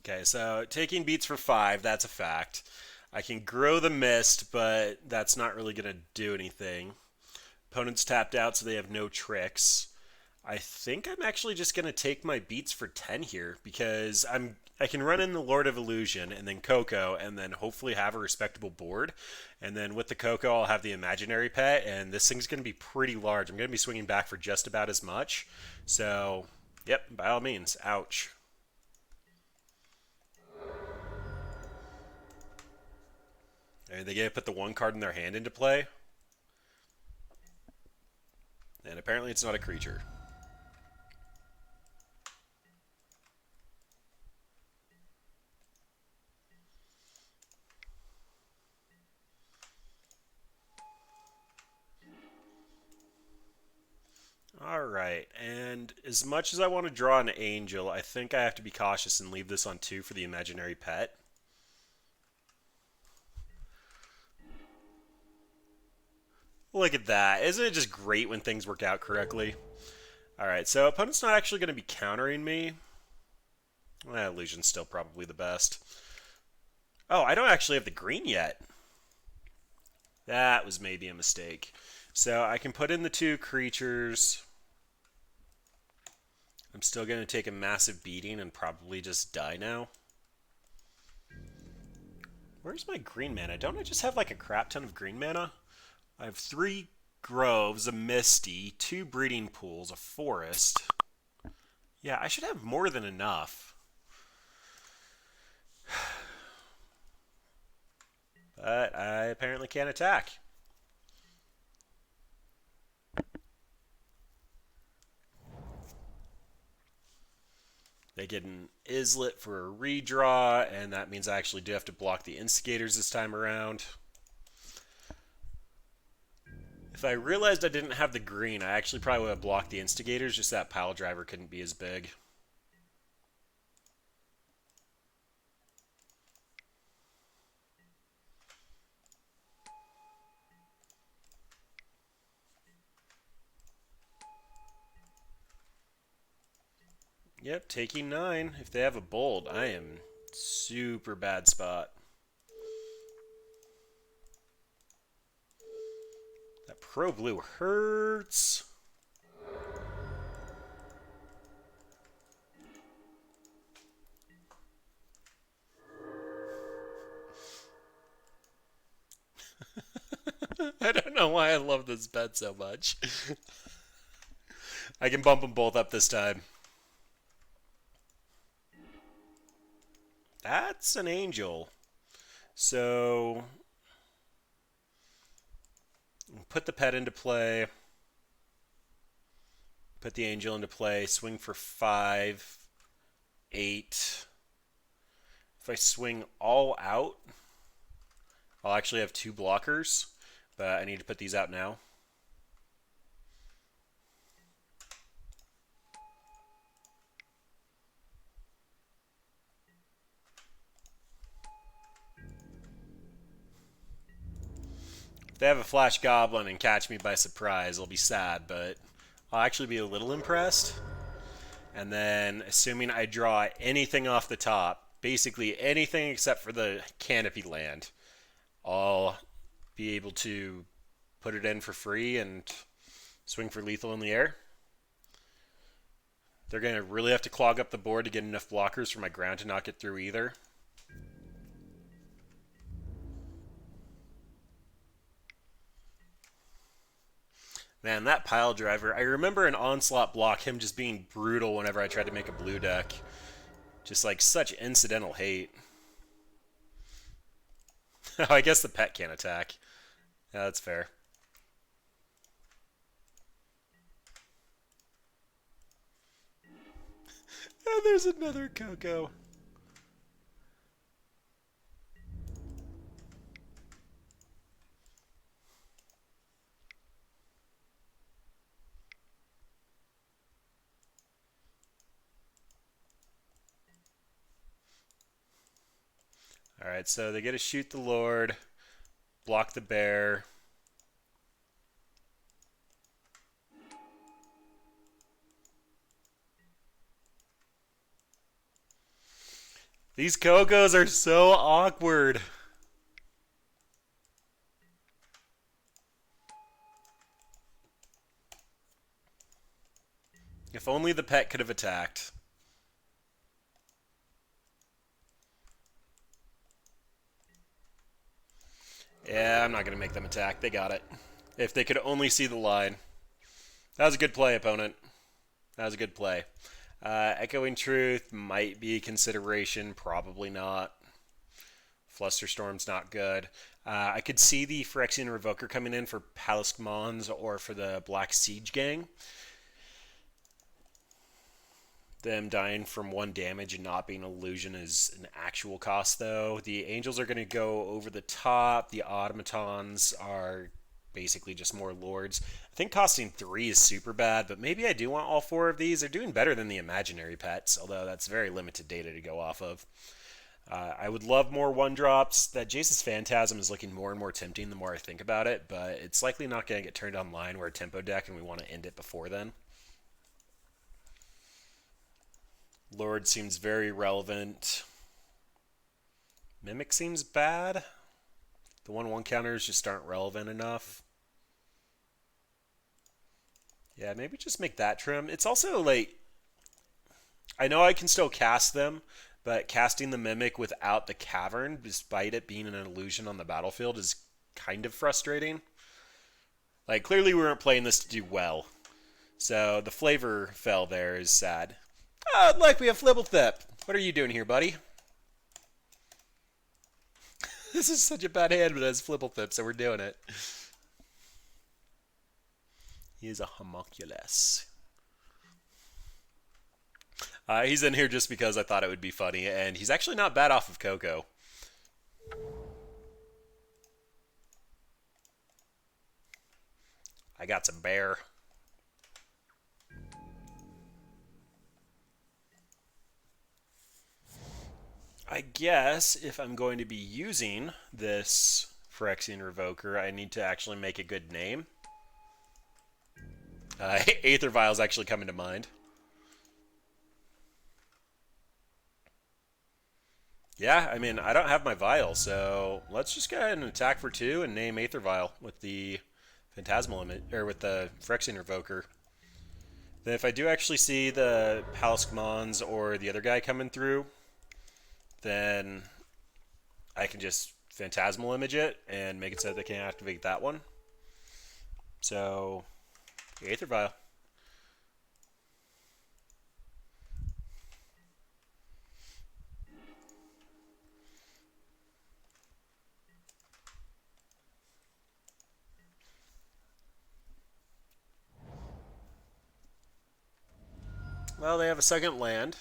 Okay, so taking beats for 5, that's a fact. I can grow the mist, but that's not really going to do anything. Opponent's tapped out, so they have no tricks. I think I'm actually just going to take my beats for 10 here because I can run in the Lord of Illusion and then Coco and then hopefully have a respectable board. And then with the Coco, I'll have the imaginary pet, and this thing's going to be pretty large. I'm going to be swinging back for just about as much. So, yep, by all means, ouch. And they get to put the one card in their hand into play. And apparently it's not a creature. Alright, and as much as I want to draw an angel, I think I have to be cautious and leave this on 2 for the imaginary pet. Look at that. Isn't it just great when things work out correctly? Alright, so opponent's not actually going to be countering me. Illusion's still probably the best. Oh, I don't actually have the green yet. That was maybe a mistake. So I can put in the 2 creatures. I'm still going to take a massive beating and probably just die now. Where's my green mana? Don't I just have like a crap ton of green mana? I have 3 groves, a misty, 2 breeding pools, a forest. Yeah, I should have more than enough. But I apparently can't attack. They get an Islet for a redraw, and that means I actually do have to block the instigators this time around. If I realized I didn't have the green, I actually probably would have blocked the instigators, just that pile driver couldn't be as big. Yep, taking 9. If they have a bold, I am super bad spot. That pro blue hurts. I don't know why I love this bet so much. I can bump them both up this time. That's an angel. So put the pet into play. Put the angel into play. Swing for 5, 8. If I swing all out, I'll actually have 2 blockers, but I need to put these out now. If they have a Flash Goblin and catch me by surprise, I'll be sad, but I'll actually be a little impressed. And then, assuming I draw anything off the top, basically anything except for the canopy land, I'll be able to put it in for free and swing for lethal in the air. They're going to really have to clog up the board to get enough blockers for my ground to not get through either. Man, that pile driver, I remember an onslaught block, him just being brutal whenever I tried to make a blue deck. Just like such incidental hate. Oh, I guess the pet can't attack. Yeah, that's fair. And there's another Coco. Alright, so they get to shoot the Lord, block the bear. These Cocos are so awkward. If only the pet could have attacked. Yeah, I'm not going to make them attack. They got it. If they could only see the line. That was a good play, opponent. That was a good play. Echoing Truth might be a consideration. Probably not. Flusterstorm's not good. I could see the Phyrexian Revoker coming in for Palace Mons or for the Black Siege Gang. Them dying from 1 damage and not being an illusion is an actual cost, though. The Angels are going to go over the top. The Automatons are basically just more Lords. I think costing 3 is super bad, but maybe I do want all 4 of these. They're doing better than the Imaginary Pets, although that's very limited data to go off of. I would love more 1-drops. That Jace's Phantasm is looking more and more tempting the more I think about it, but it's likely not going to get turned online. We're a tempo deck, and we want to end it before then. Lord seems very relevant. Mimic seems bad. The 1/1 counters just aren't relevant enough. Yeah, maybe just make that trim. It's also like, I know I can still cast them, but casting the Mimic without the Cavern, despite it being an illusion on the battlefield, is kind of frustrating. Like, clearly we weren't playing this to do well. So the flavor fell there is sad. Oh, look, we have Flibblethip. What are you doing here, buddy? This is such a bad hand, but it has Flibblethip, so we're doing it. He is a homunculus. He's in here just because I thought it would be funny, and he's actually not bad off of Coco. I got some bear. I guess if I'm going to be using this Phyrexian Revoker, I need to actually make a good name. Aether Vial's actually coming to mind. Yeah, I mean, I don't have my Vial, so let's just go ahead and attack for 2 and name Aether Vial with the Phantasmal image, or with the Phyrexian Revoker. Then if I do actually see the Palace Mons or the other guy coming through, then I can just Phantasmal image it and make it so that they can't activate that one. So, Aether Vial. Well, they have a second land.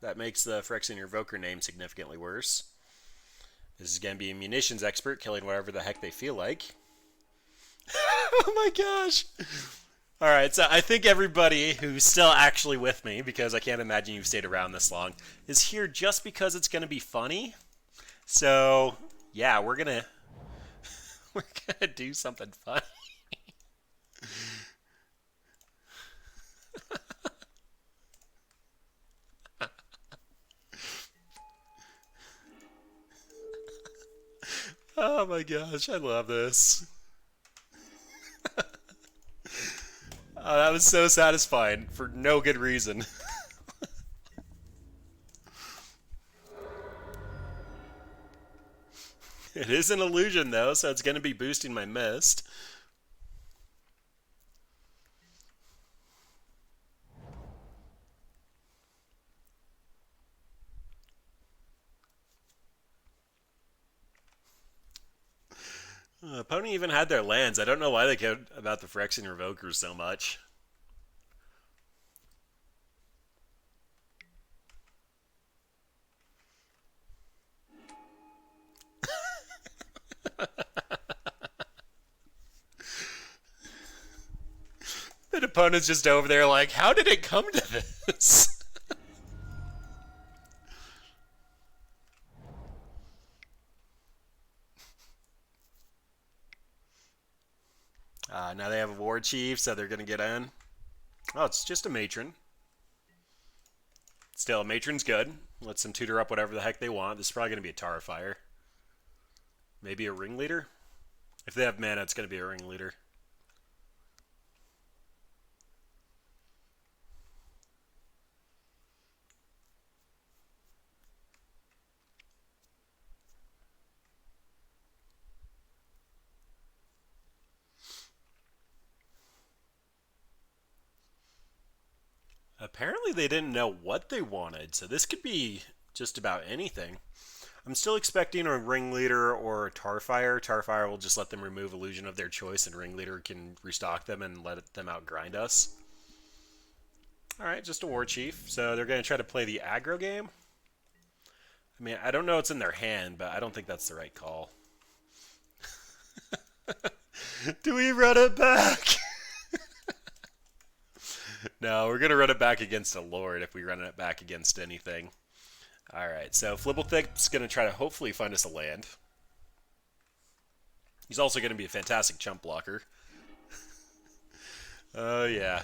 That makes the Phyrexian Revoker name significantly worse. This is going to be a munitions expert killing whatever the heck they feel like. Oh my gosh! Alright, so I think everybody who's still actually with me, because I can't imagine you've stayed around this long, is here just because it's going to be funny. So, yeah, we're going We're gonna do something fun. Oh my gosh, I love this. Oh, that was so satisfying for no good reason. It is an illusion though, so it's gonna be boosting my mist. Pony even had their lands. I don't know why they cared about the Phyrexian Revokers so much. The opponent's just over there like, how did it come to this? Now they have a War Chief, so they're going to get in. Oh, it's just a Matron. Still, a Matron's good. Lets them tutor up whatever the heck they want. This is probably going to be a Tarfire. Maybe a Ringleader? If they have mana, it's going to be a Ringleader. Apparently they didn't know what they wanted, so this could be just about anything. I'm still expecting a Ringleader or a Tarfire. Tarfire will just let them remove illusion of their choice, and Ringleader can restock them and let them outgrind us. Alright, just a War Chief. So they're going to try to play the aggro game. I mean, I don't know what's in their hand, but I don't think that's the right call. Do we run it back? No, we're going to run it back against a Lord if we run it back against anything. Alright, so Flibblethip's going to try to hopefully find us a land. He's also going to be a fantastic chump blocker. Oh, yeah.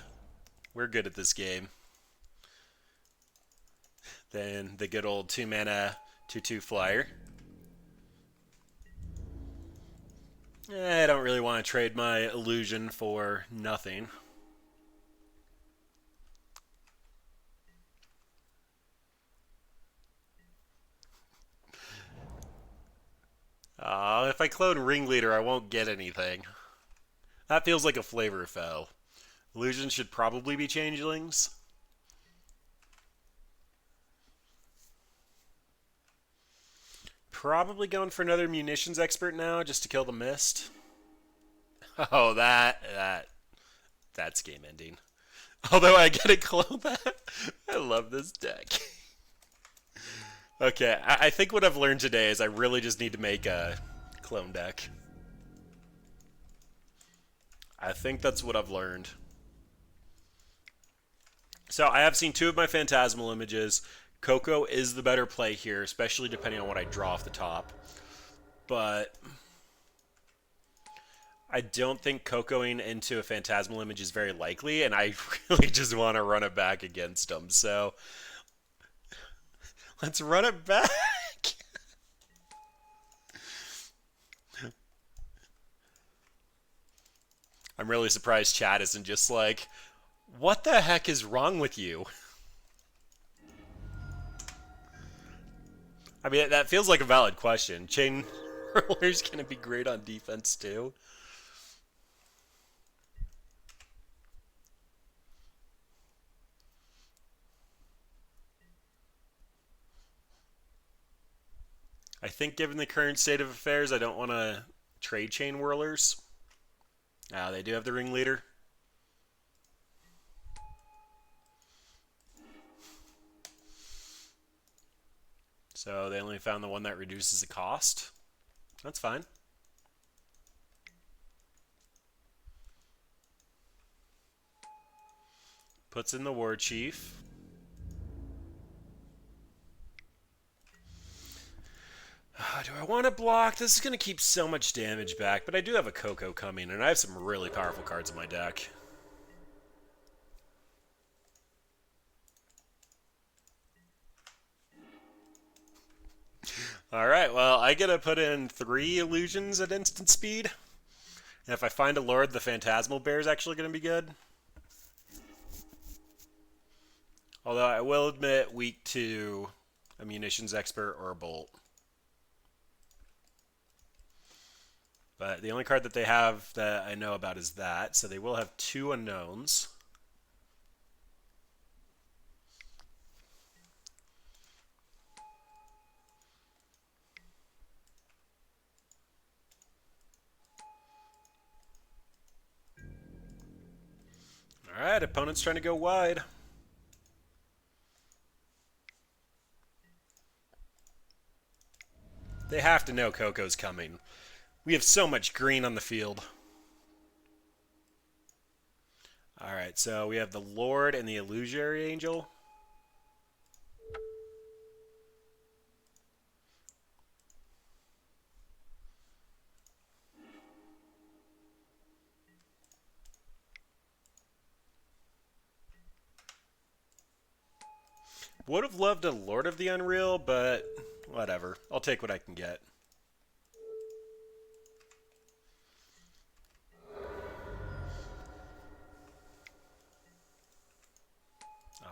We're good at this game. Then the good old 2-mana 2/2 flyer. I don't really want to trade my illusion for nothing. If I clone Ringleader, I won't get anything. That feels like a flavor foul. Illusions should probably be changelings. Probably going for another munitions expert now just to kill the mist. Oh, that's game ending. Although I get to clone that. I love this deck. Okay, I think what I've learned today is I really just need to make a clone deck. I think that's what I've learned. So I have seen two of my Phantasmal images. Coco is the better play here, especially depending on what I draw off the top. But I don't think Cocoing into a Phantasmal image is very likely, and I really just want to run it back against them. So let's run it back. I'm really surprised chat isn't just like, what the heck is wrong with you? I mean, that feels like a valid question. Chain Whirler's going to be great on defense, too. I think given the current state of affairs, I don't want to trade Chain Whirlers. They do have the Ringleader. So they only found the one that reduces the cost. That's fine. Puts in the War Chief. Do I want to block? This is going to keep so much damage back, but I do have a Coco coming, and I have some really powerful cards in my deck. Alright, well, I get to put in 3 illusions at instant speed. And if I find a Lord, the Phantasmal Bear is actually going to be good. Although I will admit, weak to a Munitions Expert or a Bolt. But the only card that they have that I know about is that, so they will have 2 unknowns. Alright, opponent's trying to go wide. They have to know Coco's coming. We have so much green on the field. Alright, so we have the Lord and the Illusory Angel. Would have loved a Lord of the Unreal, but whatever. I'll take what I can get.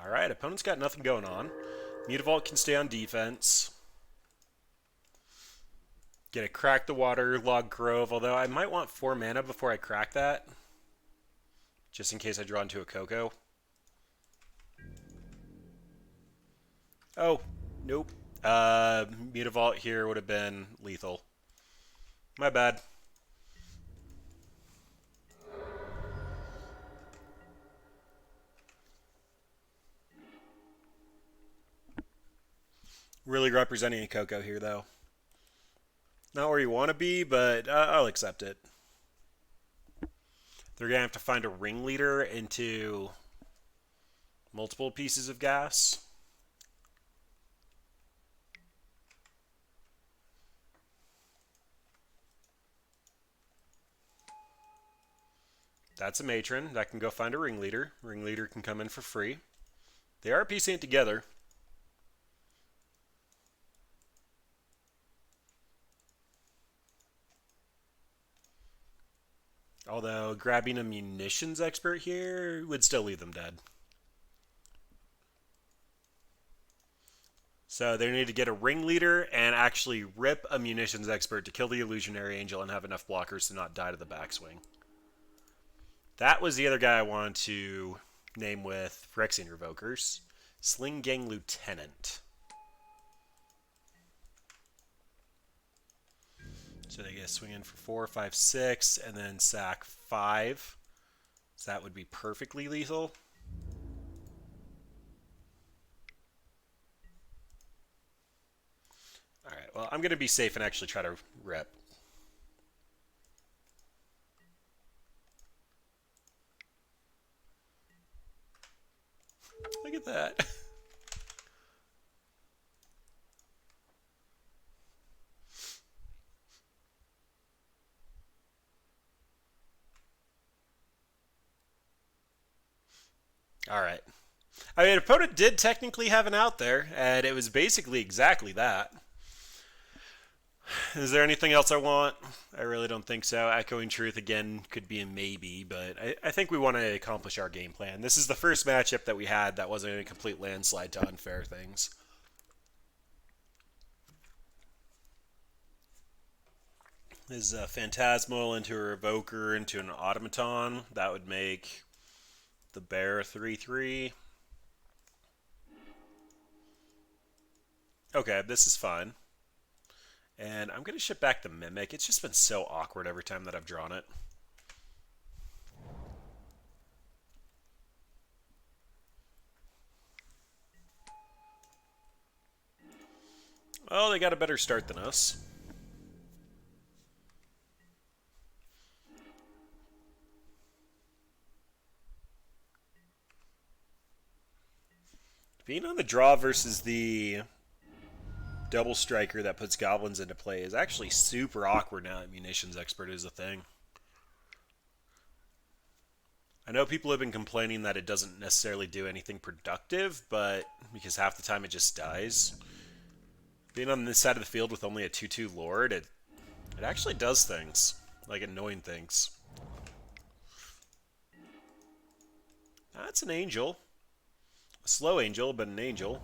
Alright, opponent's got nothing going on. Mutavault can stay on defense. Get a Crack the Water, Log Grove, although I might want 4 mana before I crack that. Just in case I draw into a Coco. Oh, nope. Mutavault here would have been lethal. My bad. Really representing a Coco here, though. Not where you want to be, but I'll accept it. They're going to have to find a ringleader into multiple pieces of gas. That's a matron. That can go find a ringleader. Ringleader can come in for free. They are piecing it together. Although grabbing a munitions expert here would still leave them dead. So they need to get a ringleader and actually rip a munitions expert to kill the illusionary angel and have enough blockers to not die to the backswing. That was the other guy I wanted to name with Phyrexian Revokers. Sling Gang Lieutenant. So they get to swing in for 4, 5, 6, and then sack 5. So that would be perfectly lethal. Alright, well, I'm going to be safe and actually try to rip. Look at that. Alright. I mean, opponent did technically have an out there, and it was basically exactly that. Is there anything else I want? I really don't think so. Echoing Truth, again, could be a maybe, but I think we want to accomplish our game plan. This is the first matchup that we had that wasn't a complete landslide to unfair things. This is a Phantasmal into a Revoker into an Automaton. That would make the Bear 3/3. Okay, this is fine. And I'm going to ship back the Mimic. It's just been so awkward every time that I've drawn it. Well, they got a better start than us. Being on the draw versus the double striker that puts goblins into play is actually super awkward now that munitions expert is a thing. I know people have been complaining that it doesn't necessarily do anything productive, but because half the time it just dies. Being on this side of the field with only a 2-2 Lord, it actually does things. Like annoying things. That's an angel. A slow angel, but an angel.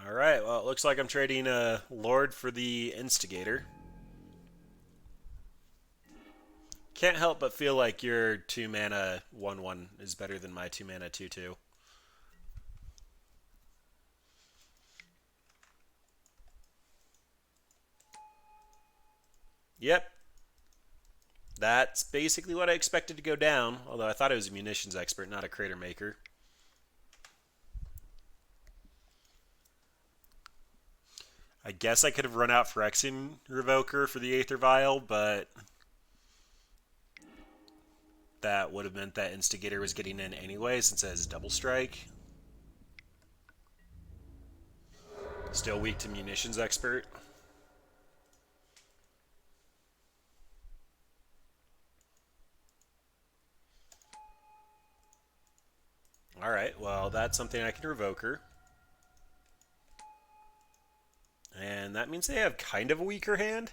Alright, well, it looks like I'm trading a Lord for the Instigator. Can't help but feel like your 2 mana 1-1 is better than my 2 mana 2-2. Yep. That's basically what I expected to go down, although I thought it was a munitions expert, not a crater maker. I guess I could have run out Phyrexian Revoker for the Aether Vial, but that would have meant that Instigator was getting in anyway since it has double strike. Still weak to munitions expert. Alright, well, that's something I can revoke her. And that means they have kind of a weaker hand.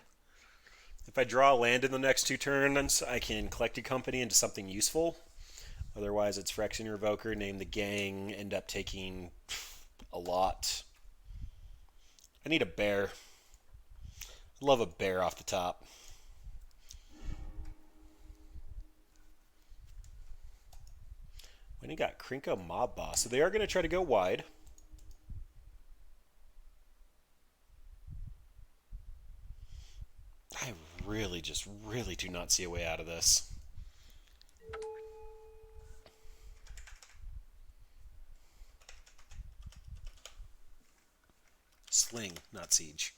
If I draw a land in the next 2 turns, I can collect a company into something useful. Otherwise, it's Phyrexian Revoker, name the gang, end up taking a lot. I need a bear. I love a bear off the top. When you got Krinko Mob Boss, so they are going to try to go wide. I really do not see a way out of this. Sling, not siege.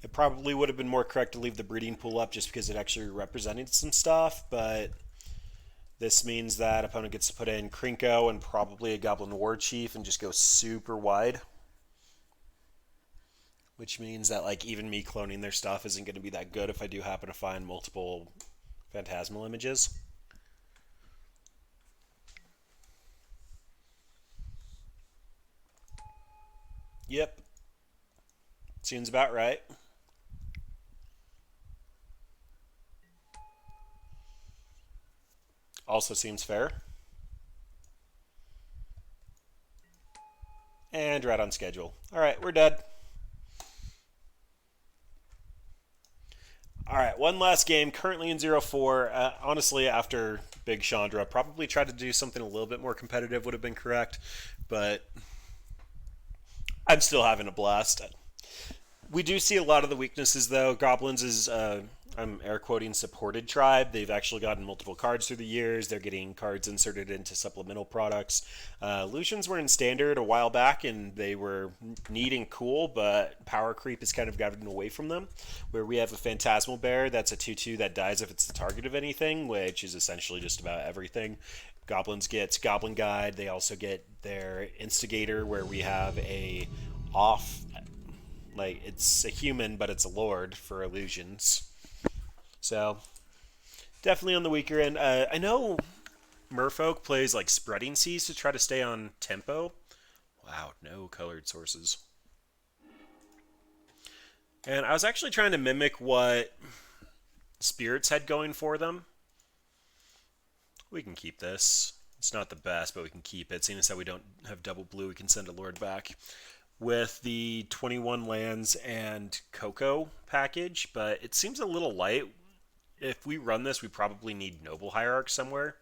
It probably would have been more correct to leave the breeding pool up just because it actually represented some stuff, but this means that opponent gets to put in Krinko and probably a Goblin War Chief and just go super wide. Which means that like even me cloning their stuff isn't going to be that good if I do happen to find multiple Phantasmal images. Yep. Seems about right. Also seems fair. And right on schedule. Alright, we're dead. Alright, one last game, currently in 0-4. Honestly, after Big Chandra, probably tried to do something a little bit more competitive would have been correct, but I'm still having a blast. We do see a lot of the weaknesses, though. Goblins is, I'm air quoting, supported tribe. They've actually gotten multiple cards through the years. They're getting cards inserted into supplemental products. Lucians were in standard a while back, and they were neat and cool, but power creep has kind of gotten away from them. Where we have a Phantasmal Bear that's a 2-2 that dies if it's the target of anything, which is essentially just about everything. Goblins gets Goblin Guide. They also get their Instigator, where we have a off... Like, it's a human, but it's a lord for illusions. So, definitely on the weaker end. I know Merfolk plays, like, Spreading Seas to try to stay on tempo. Wow, no colored sources. And I was actually trying to mimic what Spirits had going for them. We can keep this. It's not the best, but we can keep it. Seeing as how we don't have double blue, we can send a lord back with the 21 lands and Cocoa package, but it seems a little light. If we run this, we probably need Noble Hierarch somewhere.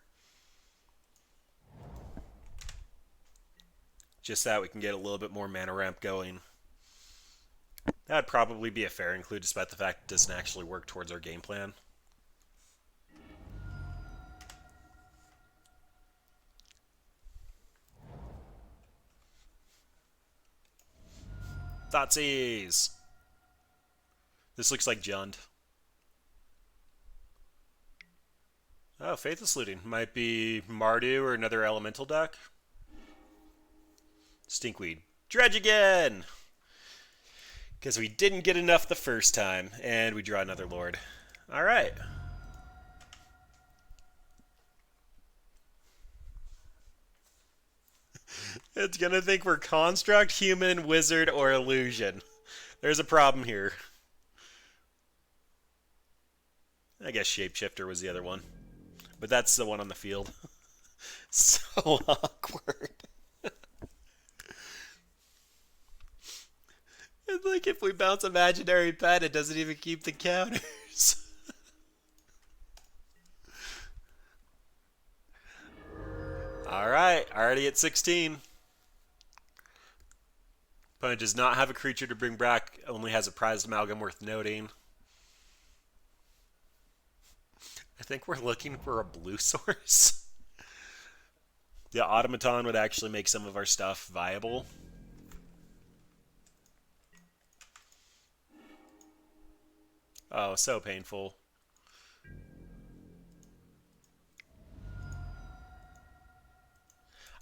Just that we can get a little bit more mana ramp going. That would probably be a fair include, despite the fact it doesn't actually work towards our game plan. Thoughtseize! This looks like Jund. Oh, Faithless Looting. Might be Mardu or another elemental deck. Stinkweed. Dredge again! Because we didn't get enough the first time, and we draw another Lord. Alright. It's gonna think we're Construct, Human, Wizard, or Illusion. There's a problem here. I guess Shapeshifter was the other one. But that's the one on the field. So awkward. It's like if we bounce Imaginary Pet, it doesn't even keep the counters. Alright, already at 16. Opponent does not have a creature to bring back, only has a prized amalgam worth noting. I think we're looking for a blue source. The automaton would actually make some of our stuff viable. Oh, so painful.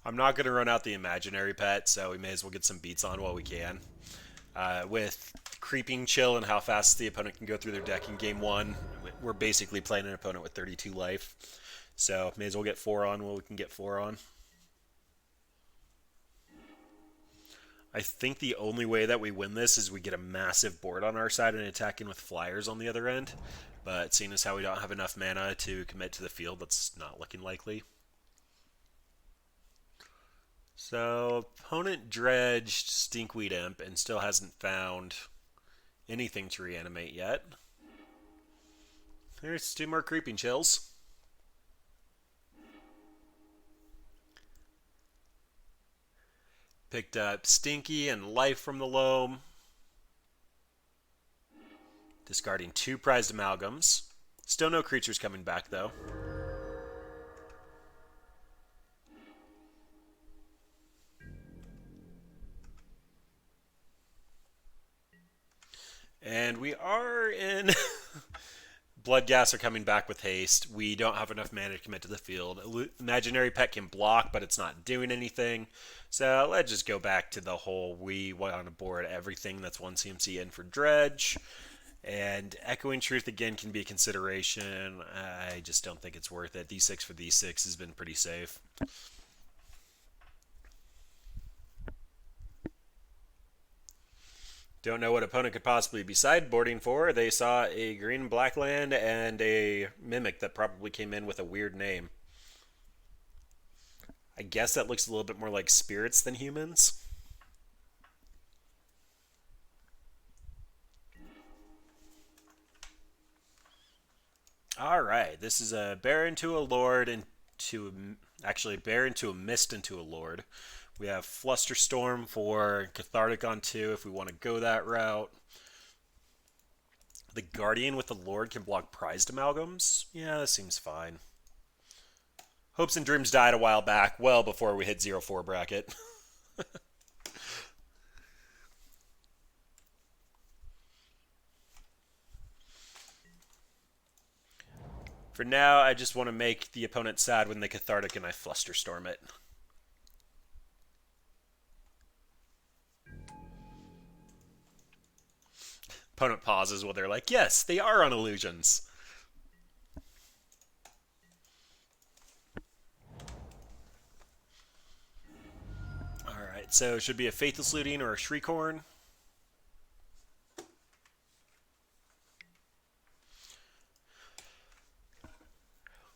I'm not going to run out the imaginary pet, so we may as well get some beats on while we can. With Creeping Chill and how fast the opponent can go through their deck in game one, we're basically playing an opponent with 32 life. So may as well get 4 on while we can get 4 on. I think the only way that we win this is we get a massive board on our side and attack in with flyers on the other end. But seeing as how we don't have enough mana to commit to the field, that's not looking likely. So, opponent dredged Stinkweed Imp and still hasn't found anything to reanimate yet. There's 2 more Creeping Chills. Picked up Stinky and Life from the Loam. Discarding 2 prized amalgams. Still no creatures coming back, though. And we are in... Bloodghast are coming back with haste. We don't have enough mana to commit to the field. Imaginary Pet can block, but it's not doing anything. So let's just go back to the whole we want to board everything that's 1 CMC in for Dredge. And Echoing Truth again can be a consideration. I just don't think it's worth it. D6 for D6 has been pretty safe. Don't know what opponent could possibly be sideboarding for. They saw a green and black land and a Mimic that probably came in with a weird name. I guess that looks a little bit more like spirits than humans. Alright, this is a bear into a lord actually bear into a mist into a lord. We have Flusterstorm for Cathartic on 2 if we want to go that route. The Guardian with the Lord can block prized amalgams. Yeah, that seems fine. Hopes and Dreams died a while back, well before we hit 0-4 bracket. For now, I just want to make the opponent sad when they Cathartic and I Flusterstorm it. Opponent pauses while they're like, yes, they are on illusions. Alright, so it should be a Faithless Looting or a Shriekhorn.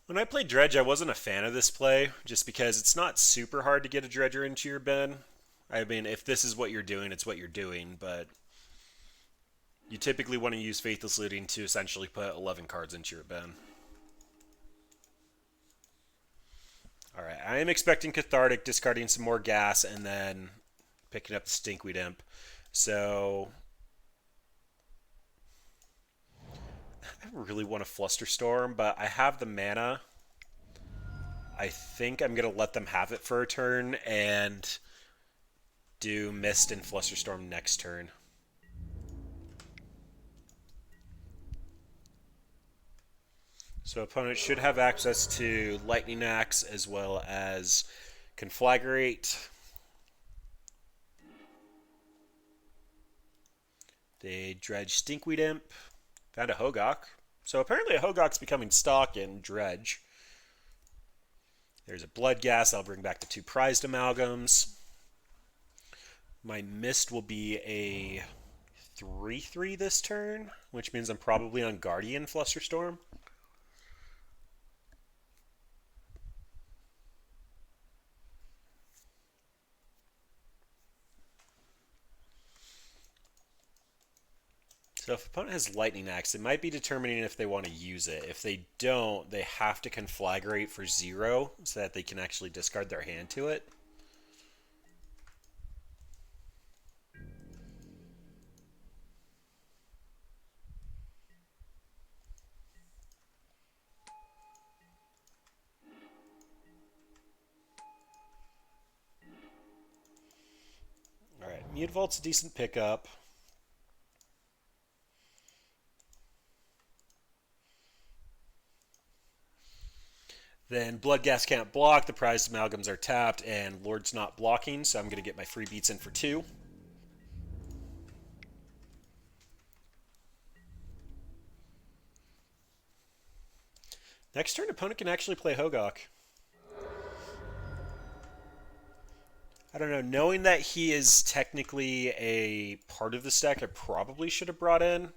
When I played Dredge, I wasn't a fan of this play, just because it's not super hard to get a Dredger into your bin. I mean, if this is what you're doing, it's what you're doing, but you typically want to use Faithless Looting to essentially put 11 cards into your bin. Alright, I am expecting Cathartic, discarding some more gas, and then picking up the Stinkweed Imp. So I really want to Flusterstorm, but I have the mana. I think I'm going to let them have it for a turn and do Mist and Flusterstorm next turn. So opponent should have access to Lightning Axe as well as Conflagrate. They dredge Stinkweed Imp. Found a Hogok. So apparently a Hogok's becoming stock in Dredge. There's a Bloodghast. I'll bring back the 2 prized amalgams. My Mist will be a 3/3 this turn, which means I'm probably on Guardian Flusterstorm. So if opponent has Lightning Axe, it might be determining if they want to use it. If they don't, they have to Conflagrate for 0 so that they can actually discard their hand to it. Alright, Mutavolt's a decent pickup. Then Bloodghast can't block, the prized amalgams are tapped, and Lord's not blocking, so I'm going to get my free beats in for 2. Next turn, opponent can actually play Hogok. I don't know, knowing that he is technically a part of this deck, I probably should have brought in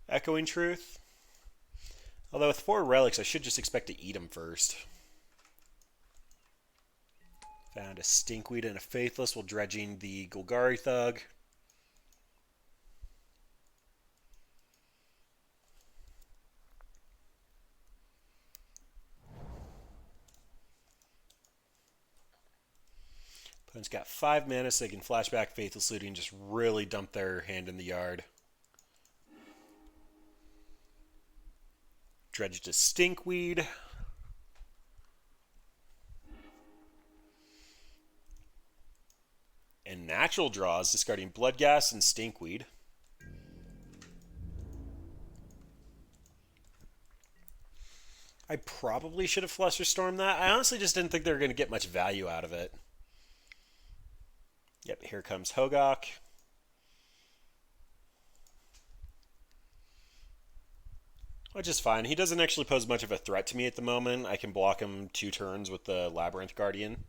Echoing Truth. Although with 4 relics, I should just expect to eat him first. Found a Stinkweed and a Faithless while dredging the Golgari Thug. Opponent's got 5 mana, so they can flashback Faithless Looting and just really dump their hand in the yard. Dredged a Stinkweed. And natural draws, discarding Bloodghast and Stinkweed. I probably should have Flusterstormed that. I honestly just didn't think they were going to get much value out of it. Yep, here comes Hogok. Which is fine. He doesn't actually pose much of a threat to me at the moment. I can block him 2 turns with the Labyrinth Guardian.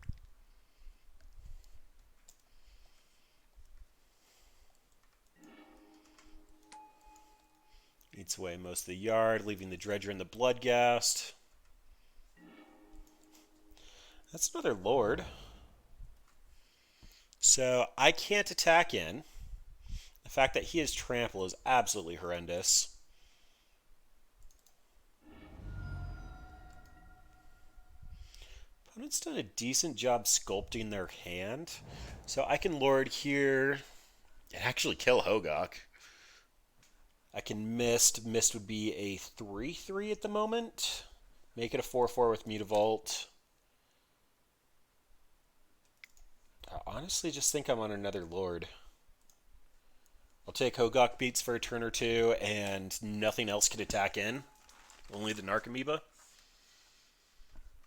Eats away most of the yard, leaving the Dredger and the Bloodghast. That's another Lord. So I can't attack in. The fact that he has Trample is absolutely horrendous. Opponent's done a decent job sculpting their hand. So I can Lord here and actually kill Hogok. I can Mist. Mist would be a 3/3 at the moment. Make it a 4/4 with Mutavault. I honestly just think I'm on another Lord. I'll take Hogok beats for a turn or 2, and nothing else can attack in. Only the Narcomoeba.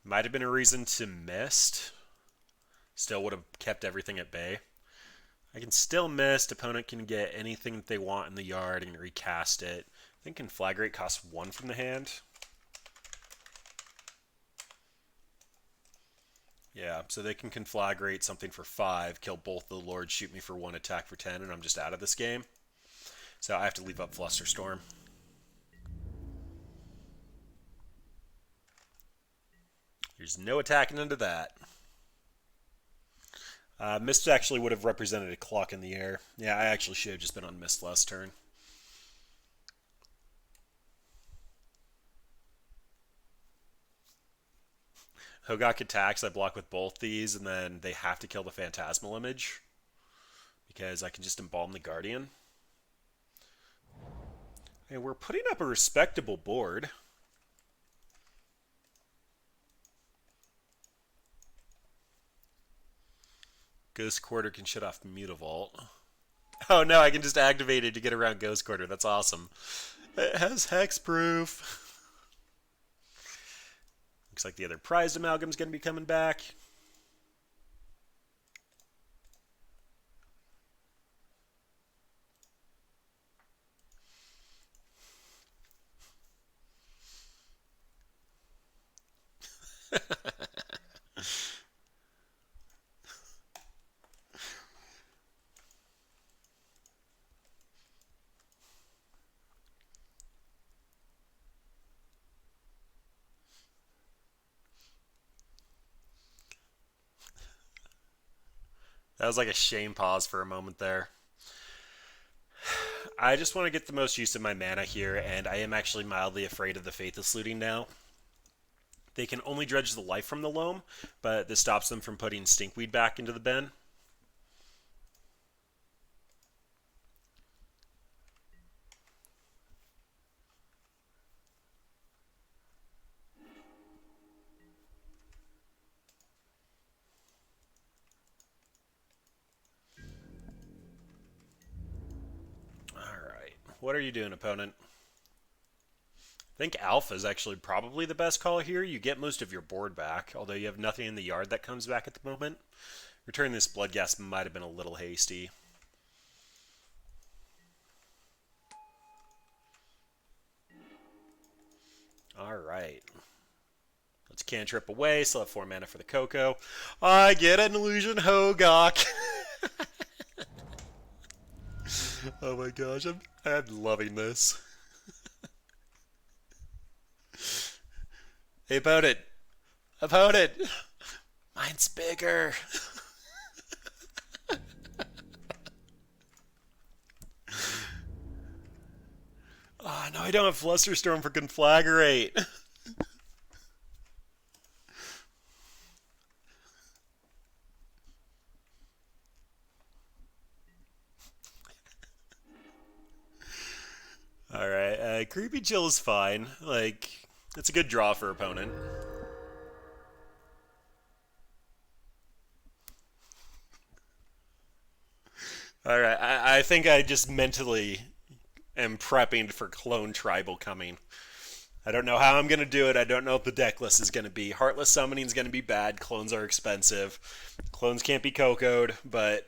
Might have been a reason to Mist. Still would have kept everything at bay. I can still Mist. Opponent can get anything that they want in the yard and recast it. I think Conflagrate costs 1 from the hand. Yeah, so they can Conflagrate something for 5, kill both the Lords, shoot me for 1, attack for 10, and I'm just out of this game. So I have to leave up Flusterstorm. There's no attacking into that. Mist actually would have represented a clock in the air. Yeah, I actually should have just been on Mist last turn. Hogok attacks, I block with both these, and then they have to kill the Phantasmal Image because I can just embalm the Guardian. Okay, we're putting up a respectable board. Ghost Quarter can shut off Mutavault. Oh no, I can just activate it to get around Ghost Quarter. That's awesome. It has hexproof. Looks like the other prized amalgam's going to be coming back. That was like a shame pause for a moment there. I just want to get the most use of my mana here, and I am actually mildly afraid of the Faithless Looting now. They can only dredge the life from the loam, but this stops them from putting Stinkweed back into the bin. Alright, what are you doing, opponent? I think Alpha is actually probably the best call here. You get most of your board back, although you have nothing in the yard that comes back at the moment. Returning this Bloodghast might have been a little hasty. Alright. Let's cantrip away, still have 4 mana for the Coco. I get an illusion Hogok! Oh my gosh, I'm loving this. Hey, opponent! Opponent! Mine's bigger! Oh, no, I don't have Flusterstorm for Conflagrate. Alright, Creepy Chill is fine. Like, it's a good draw for opponent. Alright, I think I just mentally am prepping for Clone Tribal coming. I don't know how I'm going to do it. I don't know what the deck list is going to be. Heartless Summoning is going to be bad. Clones are expensive. Clones can't be Coco'd, but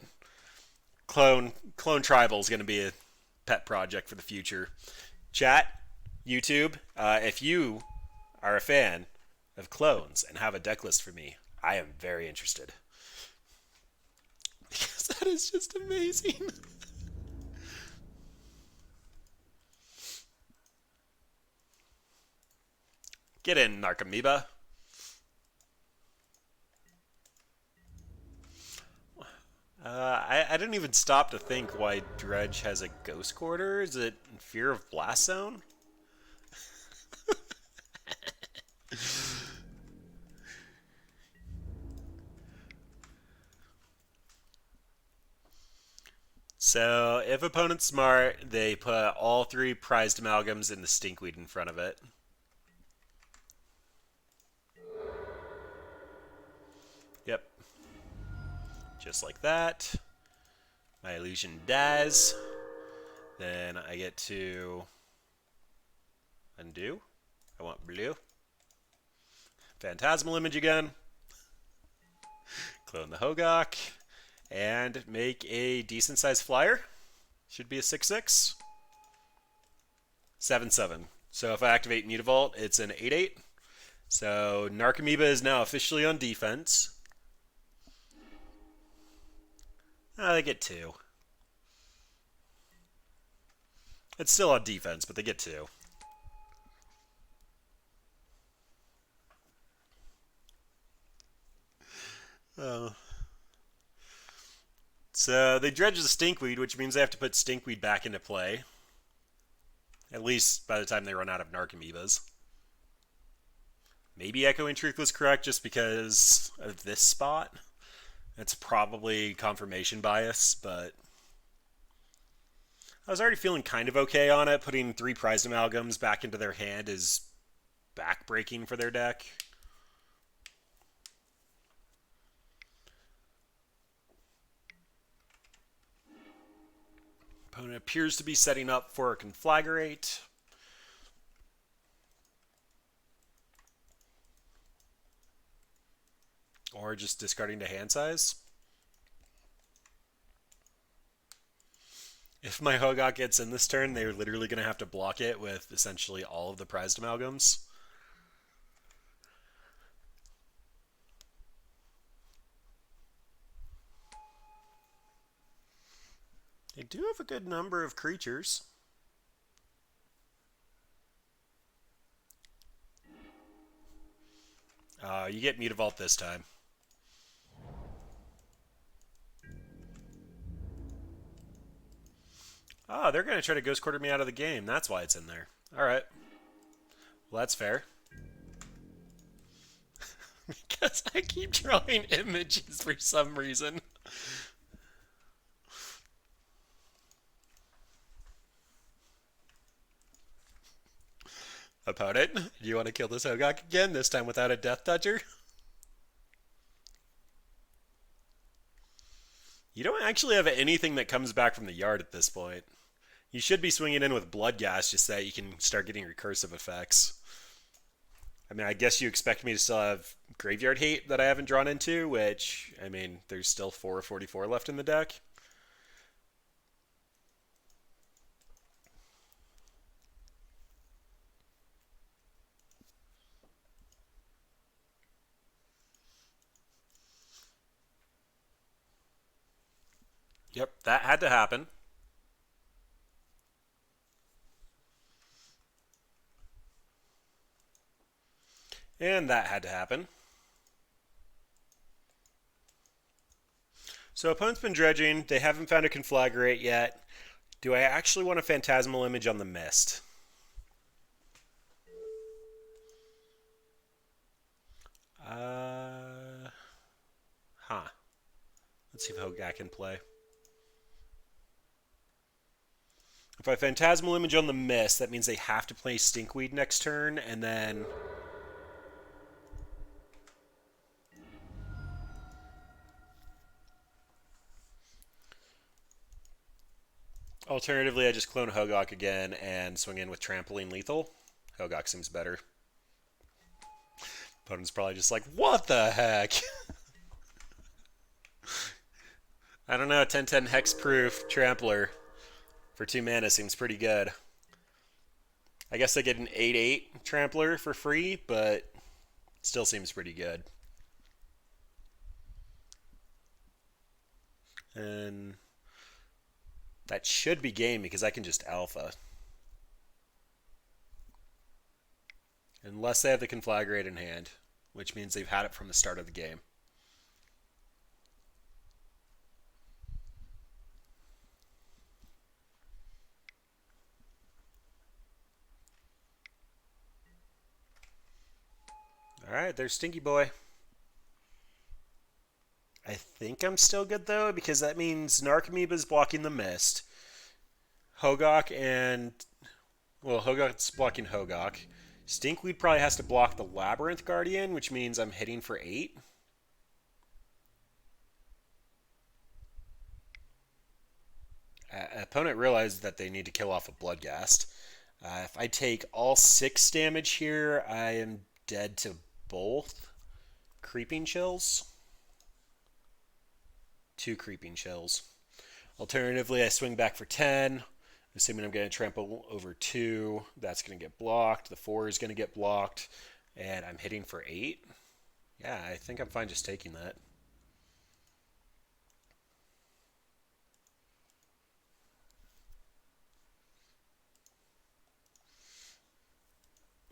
Clone Tribal is going to be a pet project for the future. Chat, YouTube, if you are a fan of clones and have a deck list for me, I am very interested. Because that is just amazing. Get in, Narcomoeba. I didn't even stop to think why Dredge has a Ghost Quarter. Is it fear of Blast Zone? So, if opponent's smart, they put all 3 prized amalgams in the Stinkweed in front of it. Yep. Just like that. My illusion dies. Then I get to undo. I want blue. Phantasmal Image again. Clone the Hogok. And make a decent sized flyer. Should be a 6/6. 7/7. So if I activate Mutavault, it's an 8/8. So Narcomoeba is now officially on defense. They get 2. It's still on defense, but they get 2. So they dredge the Stinkweed, which means they have to put Stinkweed back into play. At least by the time they run out of Narcomoebas. Maybe Echoing Truth was correct just because of this spot. It's probably confirmation bias, but I was already feeling kind of okay on it. Putting 3 prized amalgams back into their hand is backbreaking for their deck. Opponent appears to be setting up for a Conflagrate. Or just discarding to hand size. If my Hogak gets in this turn, they're literally going to have to block it with essentially all of the prized amalgams. They do have a good number of creatures. You get Mutavault this time. Oh, they're going to try to Ghost Quarter me out of the game. That's why it's in there. All right. Well, that's fair. Because I keep drawing images for some reason. Opponent, do you want to kill this Hogak again, this time without a Death Toucher? You don't actually have anything that comes back from the yard at this point. You should be swinging in with Blood Gas just so that you can start getting recursive effects. I mean, I guess you expect me to still have Graveyard Hate that I haven't drawn into, which, I mean, there's still 444 left in the deck. Yep, that had to happen. And that had to happen. So opponent's been dredging. They haven't found a Conflagrate yet. Do I actually want a Phantasmal Image on the Mist? Huh. Let's see if Hogak can play. If I Phantasmal Image on the Mist, that means they have to play Stinkweed next turn, and then... Alternatively, I just clone Hogak again and swing in with Trampoline Lethal. Hogak seems better. Opponent's probably just like, what the heck? I don't know, 10/10 Hexproof Trampler for 2 mana seems pretty good. I guess I get an 8/8 Trampler for free, but still seems pretty good. And that should be game because I can just alpha. Unless they have the Conflagrate in hand, which means they've had it from the start of the game. Alright, there's Stinky Boy. I think I'm still good though, because that means Narcomoeba's blocking the Mist. Hogak and... Well, Hogak's blocking Hogak. Stinkweed probably has to block the Labyrinth Guardian, which means I'm hitting for 8. Opponent realized that they need to kill off a Bloodghast. If I take all 6 damage here, I am dead to both Creeping Chills. 2 Creeping Chills. Alternatively, I swing back for 10. Assuming I'm going to trample over 2, that's going to get blocked. The 4 is going to get blocked. And I'm hitting for 8. Yeah, I think I'm fine just taking that.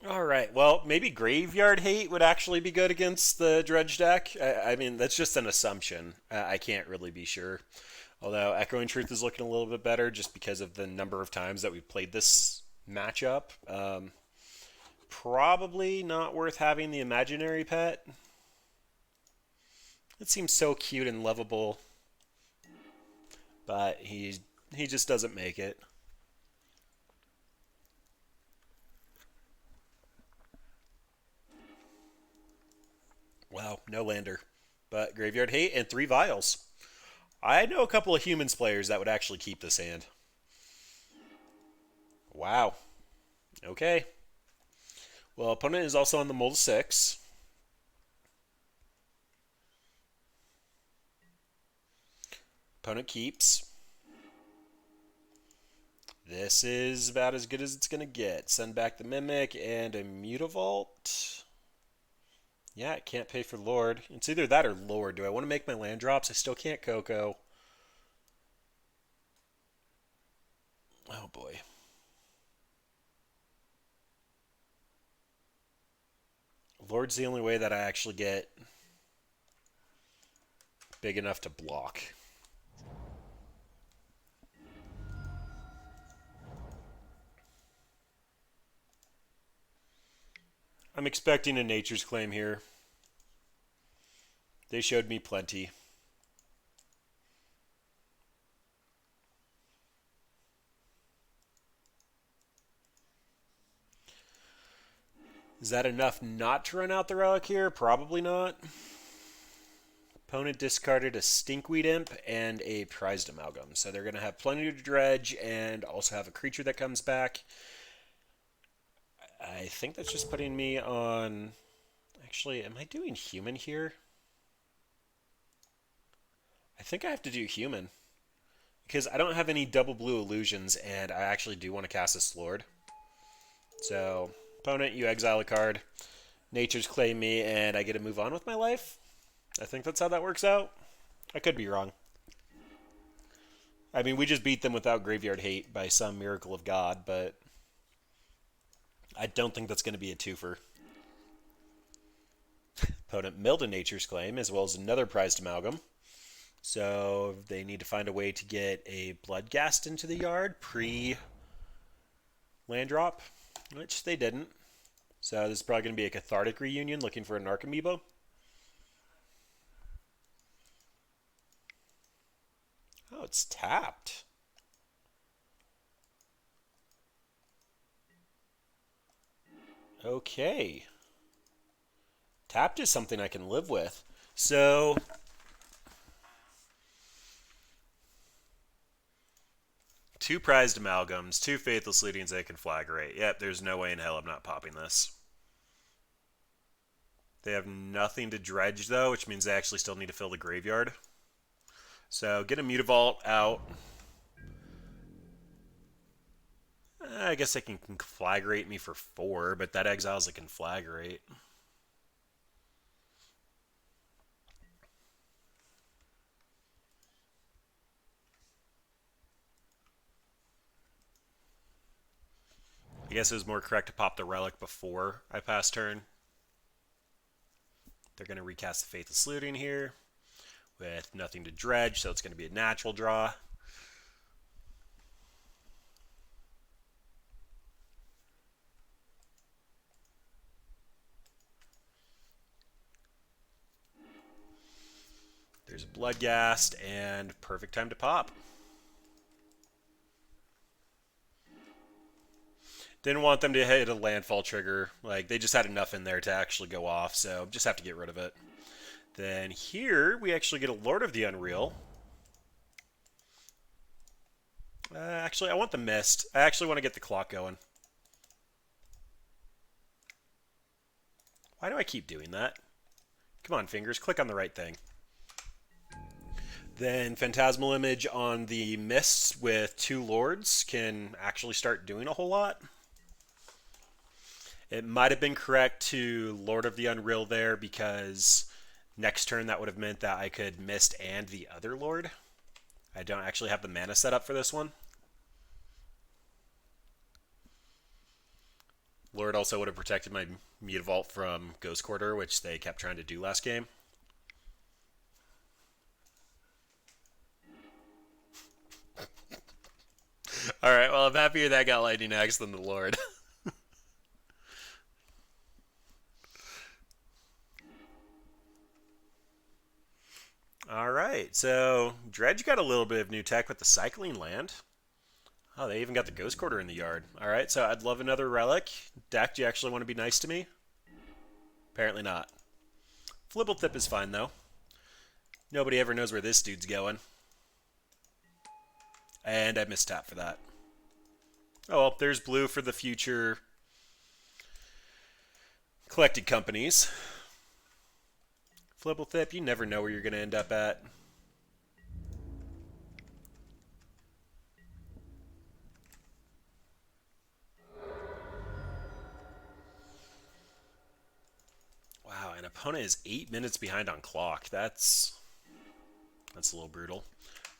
All right. Well, maybe Graveyard Hate would actually be good against the Dredge deck. I mean, that's just an assumption. I can't really be sure. Although Echoing Truth is looking a little bit better just because of the number of times that we've played this matchup. Probably not worth having the Imaginary Pet. It seems so cute and lovable, but he just doesn't make it. Wow, no lander. But Graveyard Hate and 3 Vials. I know a couple of Humans players that would actually keep this hand. Wow. Okay. Well, opponent is also on the Mold 6. Opponent keeps. This is about as good as it's going to get. Send back the Mimic and a Mutavault. Yeah, it can't pay for Lord. It's either that or Lord. Do I want to make my land drops? I still can't Coco. Oh boy. Lord's the only way that I actually get big enough to block. I'm expecting a Nature's Claim here. They showed me plenty. Is that enough not to run out the relic here? Probably not. Opponent discarded a Stinkweed Imp and a Prized Amalgam. So they're going to have plenty to dredge and also have a creature that comes back. I think that's just putting me on... Actually, am I doing human here? I think I have to do human. Because I don't have any double blue illusions, and I actually do want to cast this Lord. So, opponent, you exile a card. Nature's Claim me, and I get to move on with my life. I think that's how that works out. I could be wrong. I mean, we just beat them without Graveyard Hate by some miracle of God, but I don't think that's going to be a twofer. Opponent milled a Nature's Claim, as well as another Prized Amalgam. So they need to find a way to get a Bloodghast into the yard pre-land drop, which they didn't. So this is probably going to be a Cathartic Reunion looking for an Archamiibo. Oh, it's tapped. Okay. Tapped is something I can live with. So... two Prized Amalgams, two Faithless Leadings I can Conflagrate. Yep, there's no way in hell I'm not popping this. They have nothing to dredge, though, which means they actually still need to fill the graveyard. So, get a Mutavault out. I guess they can Conflagrate me for 4, but that exiles a Conflagrate. I guess it was more correct to pop the Relic before I pass turn. They're going to recast the Faithless Looting here with nothing to dredge, so it's going to be a natural draw. There's a Bloodghast, and perfect time to pop. Didn't want them to hit a landfall trigger. Like, they just had enough in there to actually go off, so just have to get rid of it. Then here, we actually get a Lord of the Unreal. Actually, I want the Mist. I actually want to get the clock going. Why do I keep doing that? Come on, fingers, click on the right thing. Then Phantasmal Image on the Mists with 2 Lords can actually start doing a whole lot. It might have been correct to Lord of the Unreal there because next turn that would have meant that I could Mist and the other Lord. I don't actually have the mana set up for this one. Lord also would have protected my Mutavault from Ghost Quarter, which they kept trying to do last game. Alright, well, I'm happier that got Lightning Axe than the Lord. Alright, so Dredge got a little bit of new tech with the Cycling Land. Oh, they even got the Ghost Quarter in the yard. Alright, so I'd love another Relic. Deck, do you actually want to be nice to me? Apparently not. Flibblethip is fine, though. Nobody ever knows where this dude's going. And I missed tap for that. Oh, well, there's blue for the future collected companies. Flibblethip, you never know where you're going to end up at. opponent is 8 minutes behind on clock. That's a little brutal.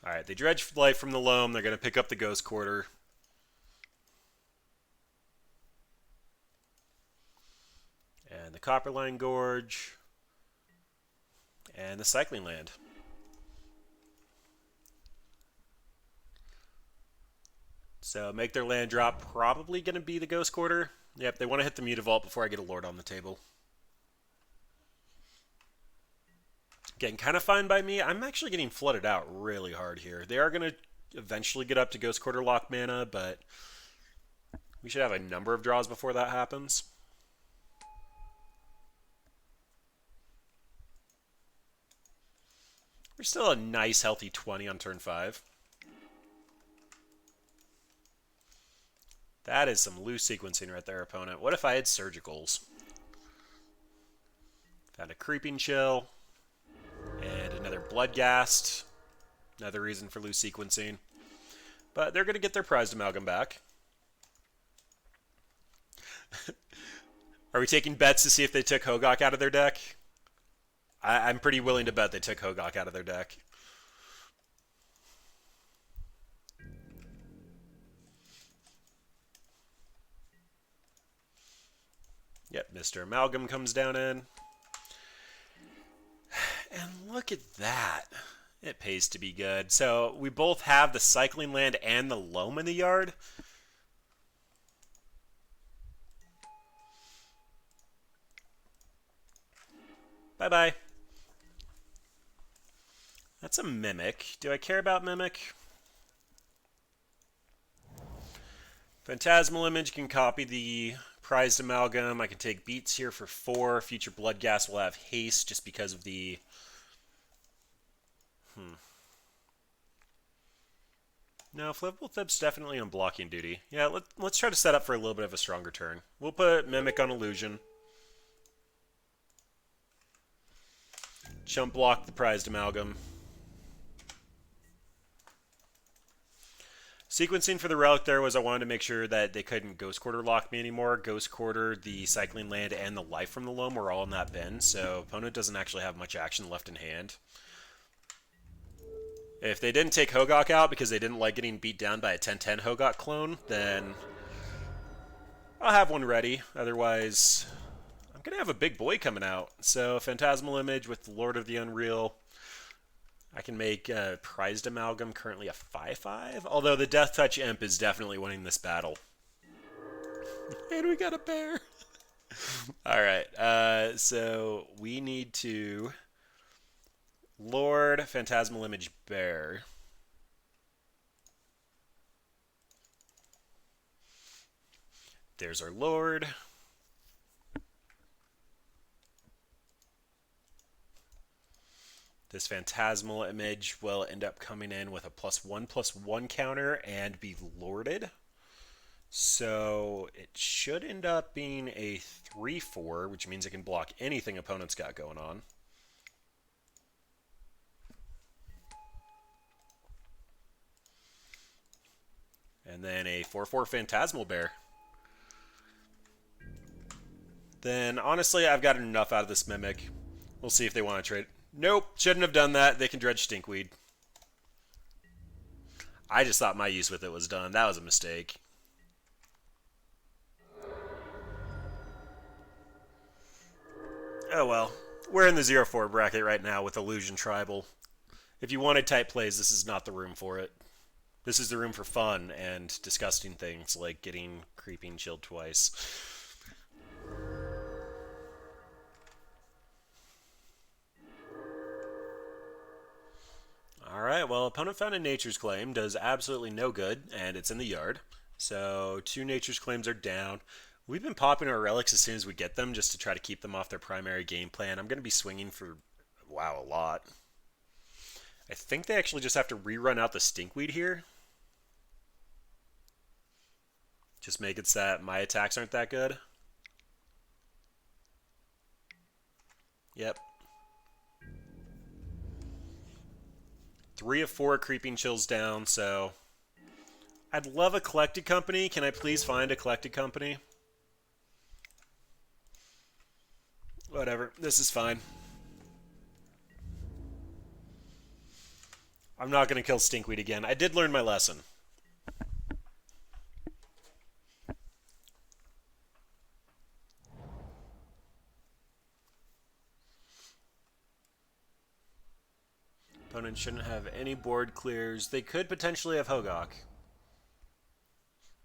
All right, they dredge life from the loam. They're going to pick up the ghost quarter. And the Copperline Gorge. And the Cycling Land. So make their land drop, probably going to be the Ghost Quarter. Yep, they want to hit the Mutavault before I get a Lord on the table. Getting kind of fine by me. I'm actually getting flooded out really hard here. They are going to eventually get up to Ghost Quarter lock mana, but we should have a number of draws before that happens. We're still a nice, healthy 20 on turn 5. That is some loose sequencing right there, opponent. What if I had Surgicals? Found a Creeping Chill. And another Bloodghast. Another reason for loose sequencing. But they're going to get their prized amalgam back. Are we taking bets to see if they took Hogak out of their deck? I'm pretty willing to bet they took Hogak out of their deck. Yep, Mr. Amalgam comes down in. And look at that. It pays to be good. So we both have the Cycling Land and the Loam in the yard. Bye-bye. That's a Mimic. Do I care about Mimic? Phantasmal Image can copy the prized amalgam. I can take beats here for 4. Future Bloodghast will have haste just because of the... No, Flippable Thip's definitely on blocking duty. Yeah, let's try to set up for a little bit of a stronger turn. We'll put Mimic on Illusion. Chump block the prized amalgam. Sequencing for the Relic there was I wanted to make sure that they couldn't Ghost Quarter lock me anymore. Ghost Quarter, the Cycling Land, and the Life from the Loam were all in that bin, so opponent doesn't actually have much action left in hand. If they didn't take Hogak out because they didn't like getting beat down by a 10-10 Hogak clone, then I'll have one ready. Otherwise, I'm going to have a big boy coming out. So Phantasmal Image with the Lord of the Unreal. I can make Prized Amalgam currently a 5/5, although the Death Touch Imp is definitely winning this battle. And we got a bear. Alright, so we need to Lord Phantasmal Image Bear. There's our Lord. This Phantasmal Image will end up coming in with a +1/+1 counter and be lorded. So it should end up being a 3/4, which means it can block anything opponent's got going on. And then a 4/4 Phantasmal Bear. Then, honestly, I've got enough out of this Mimic. We'll see if they want to trade. Nope, shouldn't have done that. They can dredge Stinkweed. I just thought my use with it was done. That was a mistake. Oh well. We're in the 0-4 bracket right now with Illusion Tribal. If you wanted type plays, this is not the room for it. This is the room for fun and disgusting things like getting Creeping Chilled twice. Alright, well, opponent found a Nature's Claim, does absolutely no good, and it's in the yard. So 2 Nature's Claims are down. We've been popping our relics as soon as we get them just to try to keep them off their primary game plan. I'm going to be swinging for, wow, a lot. I think they actually just have to rerun out the Stinkweed here. Just make it so that my attacks aren't that good. Yep. 3 of 4 Creeping Chills down, so I'd love a Collected Company. Can I please find a Collected Company? Whatever. This is fine. I'm not going to kill Stinkweed again. I did learn my lesson. Opponent shouldn't have any board clears. They could potentially have Hogok.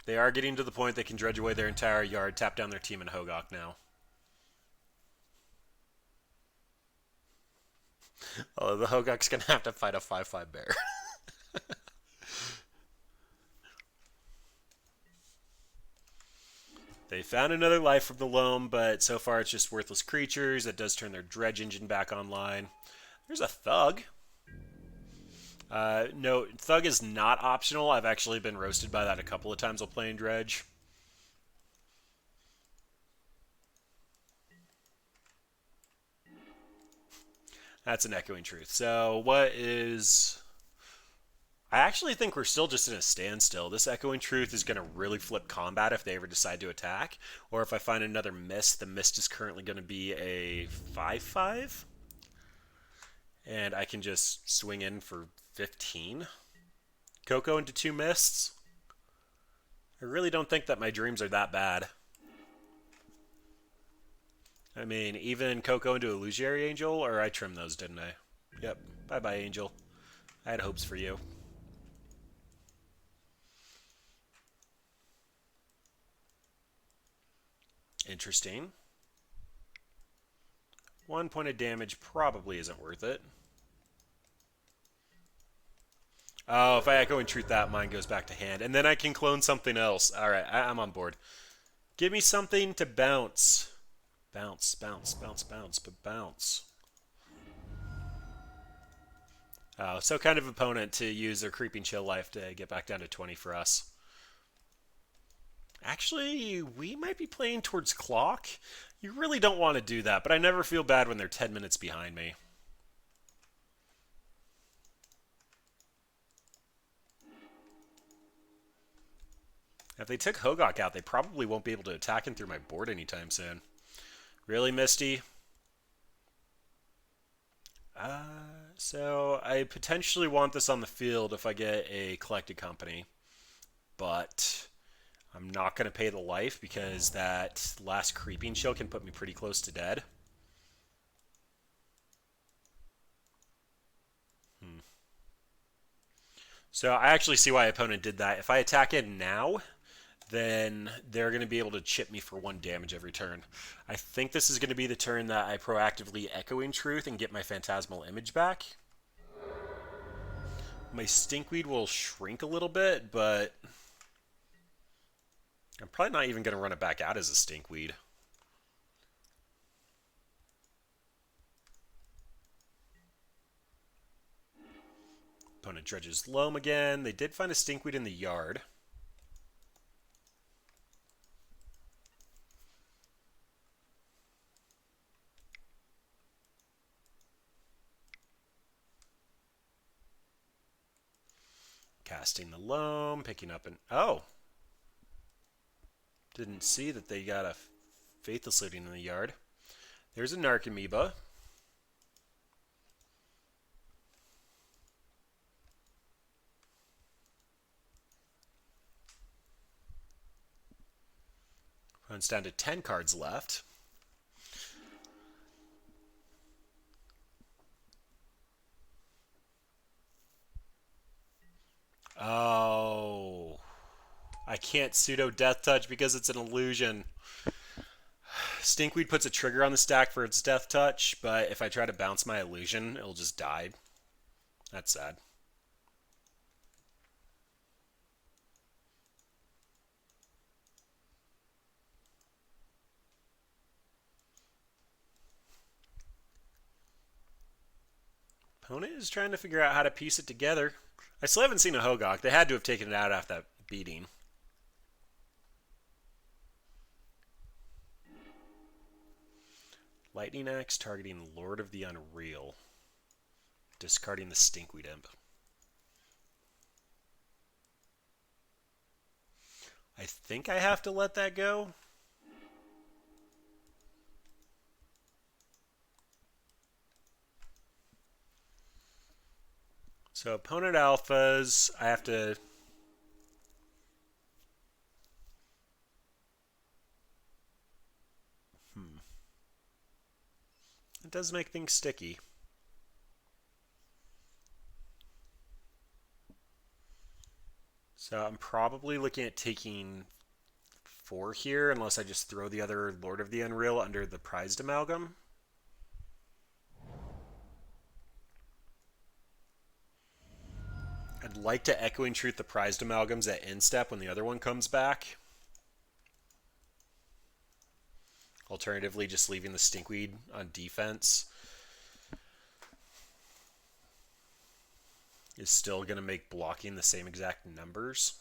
They are getting to the point they can dredge away their entire yard, tap down their team, and Hogok now. Although the Hogok's going to have to fight a 5/5 bear. They found another life from the loam, but so far it's just worthless creatures. That does turn their dredge engine back online. There's a Thug. No, Thug is not optional. I've actually been roasted by that a couple of times while playing Dredge. That's an echoing truth. So what is... I actually think we're still just in a standstill. This echoing truth is going to really flip combat if they ever decide to attack. Or if I find another mist, the mist is currently going to be a 5/5. And I can just swing in for 15. Coco into 2 mists. I really don't think that my dreams are that bad. I mean, even Coco into Illusionary Angel, or I trimmed those, didn't I? Yep. Bye-bye, Angel. I had hopes for you. Interesting. 1 point of damage probably isn't worth it. Oh, if I Echo and Truth that, mine goes back to hand. And then I can clone something else. Alright, I'm on board. Give me something to bounce. Bounce, bounce, bounce, bounce, but bounce. Oh, so kind of opponent to use their Creeping Chill Life to get back down to 20 for us. Actually, we might be playing towards clock. You really don't want to do that, but I never feel bad when they're 10 minutes behind me. If they took Hogok out, they probably won't be able to attack him through my board anytime soon. Really, Misty? So I potentially want this on the field if I get a collected company, but I'm not going to pay the life because that last Creeping Chill can put me pretty close to dead. So I actually see why opponent did that. If I attack in now, then they're going to be able to chip me for 1 damage every turn. I think this is going to be the turn that I proactively Echoing Truth and get my Phantasmal Image back. My Stinkweed will shrink a little bit, but I'm probably not even going to run it back out as a Stinkweed. Opponent dredges Loam again. They did find a Stinkweed in the yard. Casting the Loam, picking up an... Oh! Didn't see that they got a Faithless Looting in the yard. There's a Narcomoeba. Runs down to 10 cards left. Oh. I can't pseudo Death Touch because it's an illusion. Stinkweed puts a trigger on the stack for its Death Touch, but if I try to bounce my illusion, it'll just die. That's sad. Opponent is trying to figure out how to piece it together. I still haven't seen a Hogok. They had to have taken it out after that beating. Lightning Axe targeting Lord of the Unreal. Discarding the Stinkweed Imp. I think I have to let that go. So opponent alphas, I have to... It does make things sticky. So I'm probably looking at taking 4 here, unless I just throw the other Lord of the Unreal under the prized amalgam. I'd like to Echoing Truth the prized amalgams at instep when the other one comes back. Alternatively, just leaving the Stinkweed on defense is still going to make blocking the same exact numbers.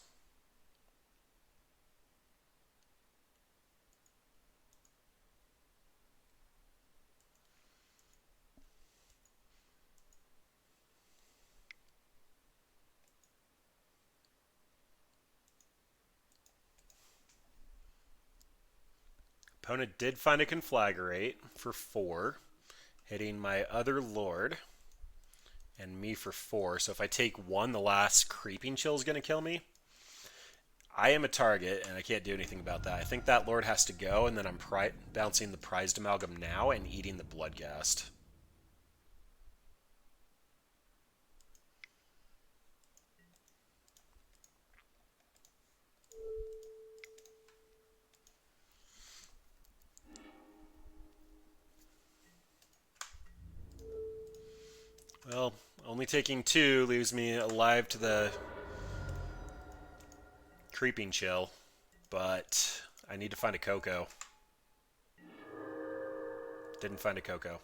Opponent did find a Conflagrate for 4, hitting my other Lord and me for 4. So if I take 1, the last Creeping Chill is going to kill me. I am a target, and I can't do anything about that. I think that Lord has to go, and then I'm bouncing the prized amalgam now and eating the Bloodghast. Well, only taking 2 leaves me alive to the Creeping Chill, but I need to find a Coco. Didn't find a Coco.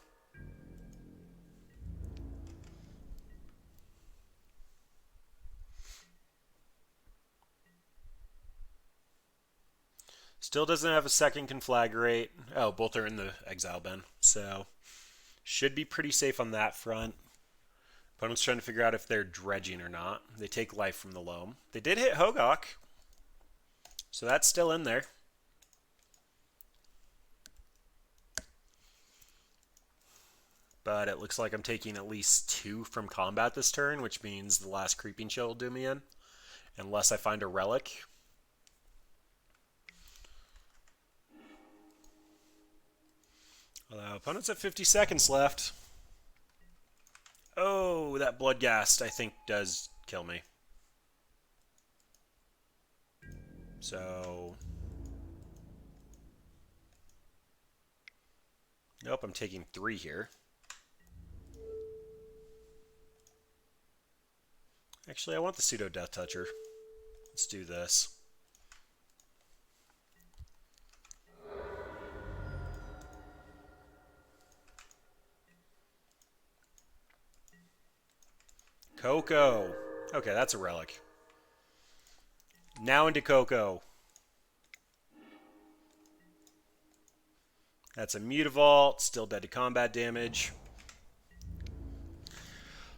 Still doesn't have a second Conflagrate. Oh, both are in the Exile bin, so should be pretty safe on that front. Opponent's trying to figure out if they're dredging or not. They take life from the loam. They did hit Hogok, so that's still in there. But it looks like I'm taking at least 2 from combat this turn, which means the last Creeping Chill will do me in, unless I find a Relic. Opponent's at 50 seconds left. Oh, that Bloodghast, I think, does kill me. So... Nope, I'm taking 3 here. Actually, I want the Pseudo Death Toucher. Let's do this. Coco. Okay, that's a relic. Now into Coco. That's a Mutavault, still dead to combat damage.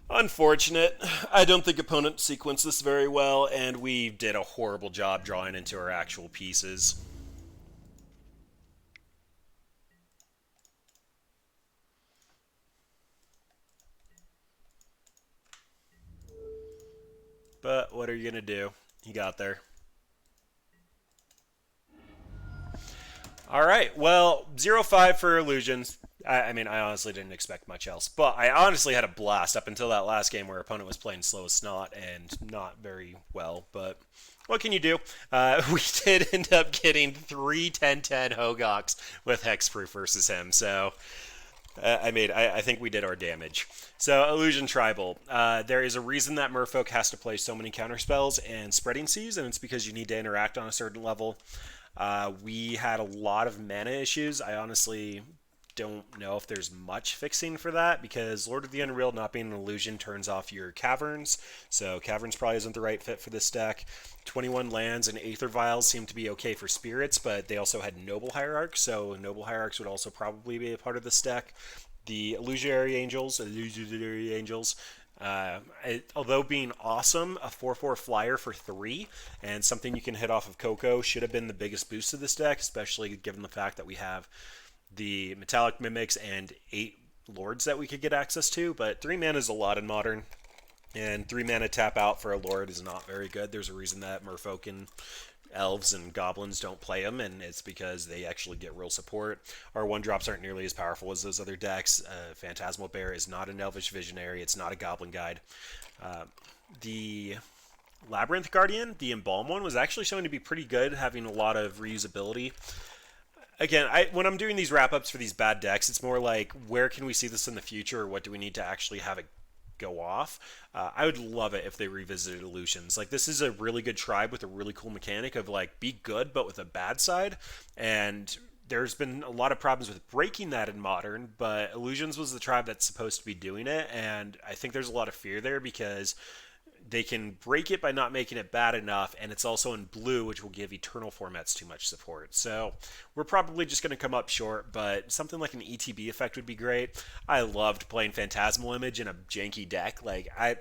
Unfortunate. I don't think opponent sequenced this very well, and we did a horrible job drawing into our actual pieces. But what are you going to do? He got there. All right, well, 0-5 for Illusions. I mean, I honestly didn't expect much else. But I honestly had a blast up until that last game where opponent was playing slow as snot and not very well. But what can you do? We did end up getting 3 10-10 Hogoks with Hexproof versus him. So... I think we did our damage. So, Illusion Tribal. There is a reason that Merfolk has to play so many counterspells and Spreading Seas, and it's because you need to interact on a certain level. We had a lot of mana issues. I honestly don't know if there's much fixing for that, because Lord of the Unreal not being an illusion turns off your Caverns, so Caverns probably isn't the right fit for this deck. 21 lands and Aether Vials seem to be okay for Spirits, but they also had Noble Hierarchs, so Noble Hierarchs would also probably be a part of this deck. The Illusionary Angels, although being awesome, a 4/4 flyer for 3, and something you can hit off of Coco should have been the biggest boost to this deck, especially given the fact that we have the Metallic Mimics and 8 Lords that we could get access to, but 3 mana is a lot in Modern. And 3 mana tap out for a Lord is not very good. There's a reason that Merfolk and elves and goblins don't play them, and it's because they actually get real support. Our 1 drops aren't nearly as powerful as those other decks. Phantasmal Bear is not an elvish visionary, it's not a goblin guide. The Labyrinth Guardian, the Embalm one, was actually showing to be pretty good, having a lot of reusability. Again, when I'm doing these wrap ups for these bad decks, it's more like where can we see this in the future, or what do we need to actually have it go off? I would love it if they revisited Illusions. Like, this is a really good tribe with a really cool mechanic of like be good but with a bad side, and there's been a lot of problems with breaking that in modern, but Illusions was the tribe that's supposed to be doing it, and I think there's a lot of fear there because they can break it by not making it bad enough, and it's also in blue, which will give eternal formats too much support. So we're probably just going to come up short, but something like an ETB effect would be great. I loved playing Phantasmal Image in a janky deck. Like, I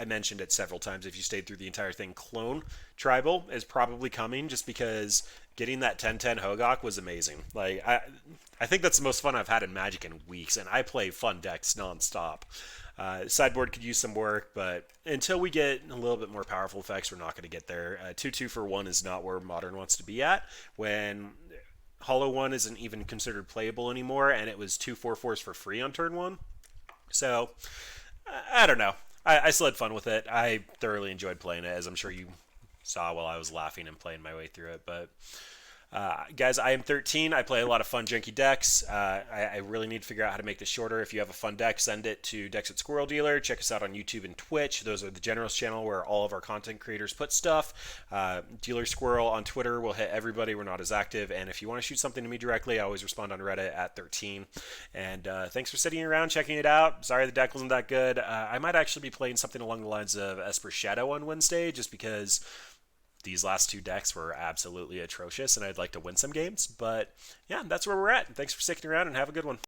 mentioned it several times if you stayed through the entire thing. Clone Tribal is probably coming just because getting that 10/10 Hogak was amazing. Like, I think that's the most fun I've had in Magic in weeks, and I play fun decks nonstop. Sideboard could use some work, but until we get a little bit more powerful effects, we're not going to get there. 2/2 for 1 is not where Modern wants to be at. When Hollow 1 isn't even considered playable anymore, and it was 2/4/4s for free on turn 1. So, I don't know. I still had fun with it. I thoroughly enjoyed playing it, as I'm sure you saw while I was laughing and playing my way through it. But guys, I am 13. I play a lot of fun, janky decks. I really need to figure out how to make this shorter. If you have a fun deck, send it to Decks at Squirrel Dealer. Check us out on YouTube and Twitch. Those are the generous channel where all of our content creators put stuff. Dealer Squirrel on Twitter will hit everybody. We're not as active. And if you want to shoot something to me directly, I always respond on Reddit at thirteene. And thanks for sitting around, checking it out. Sorry the deck wasn't that good. I might actually be playing something along the lines of Esper Shadow on Wednesday, just because these last 2 decks were absolutely atrocious, and I'd like to win some games. But yeah, that's where we're at. Thanks for sticking around, and have a good one.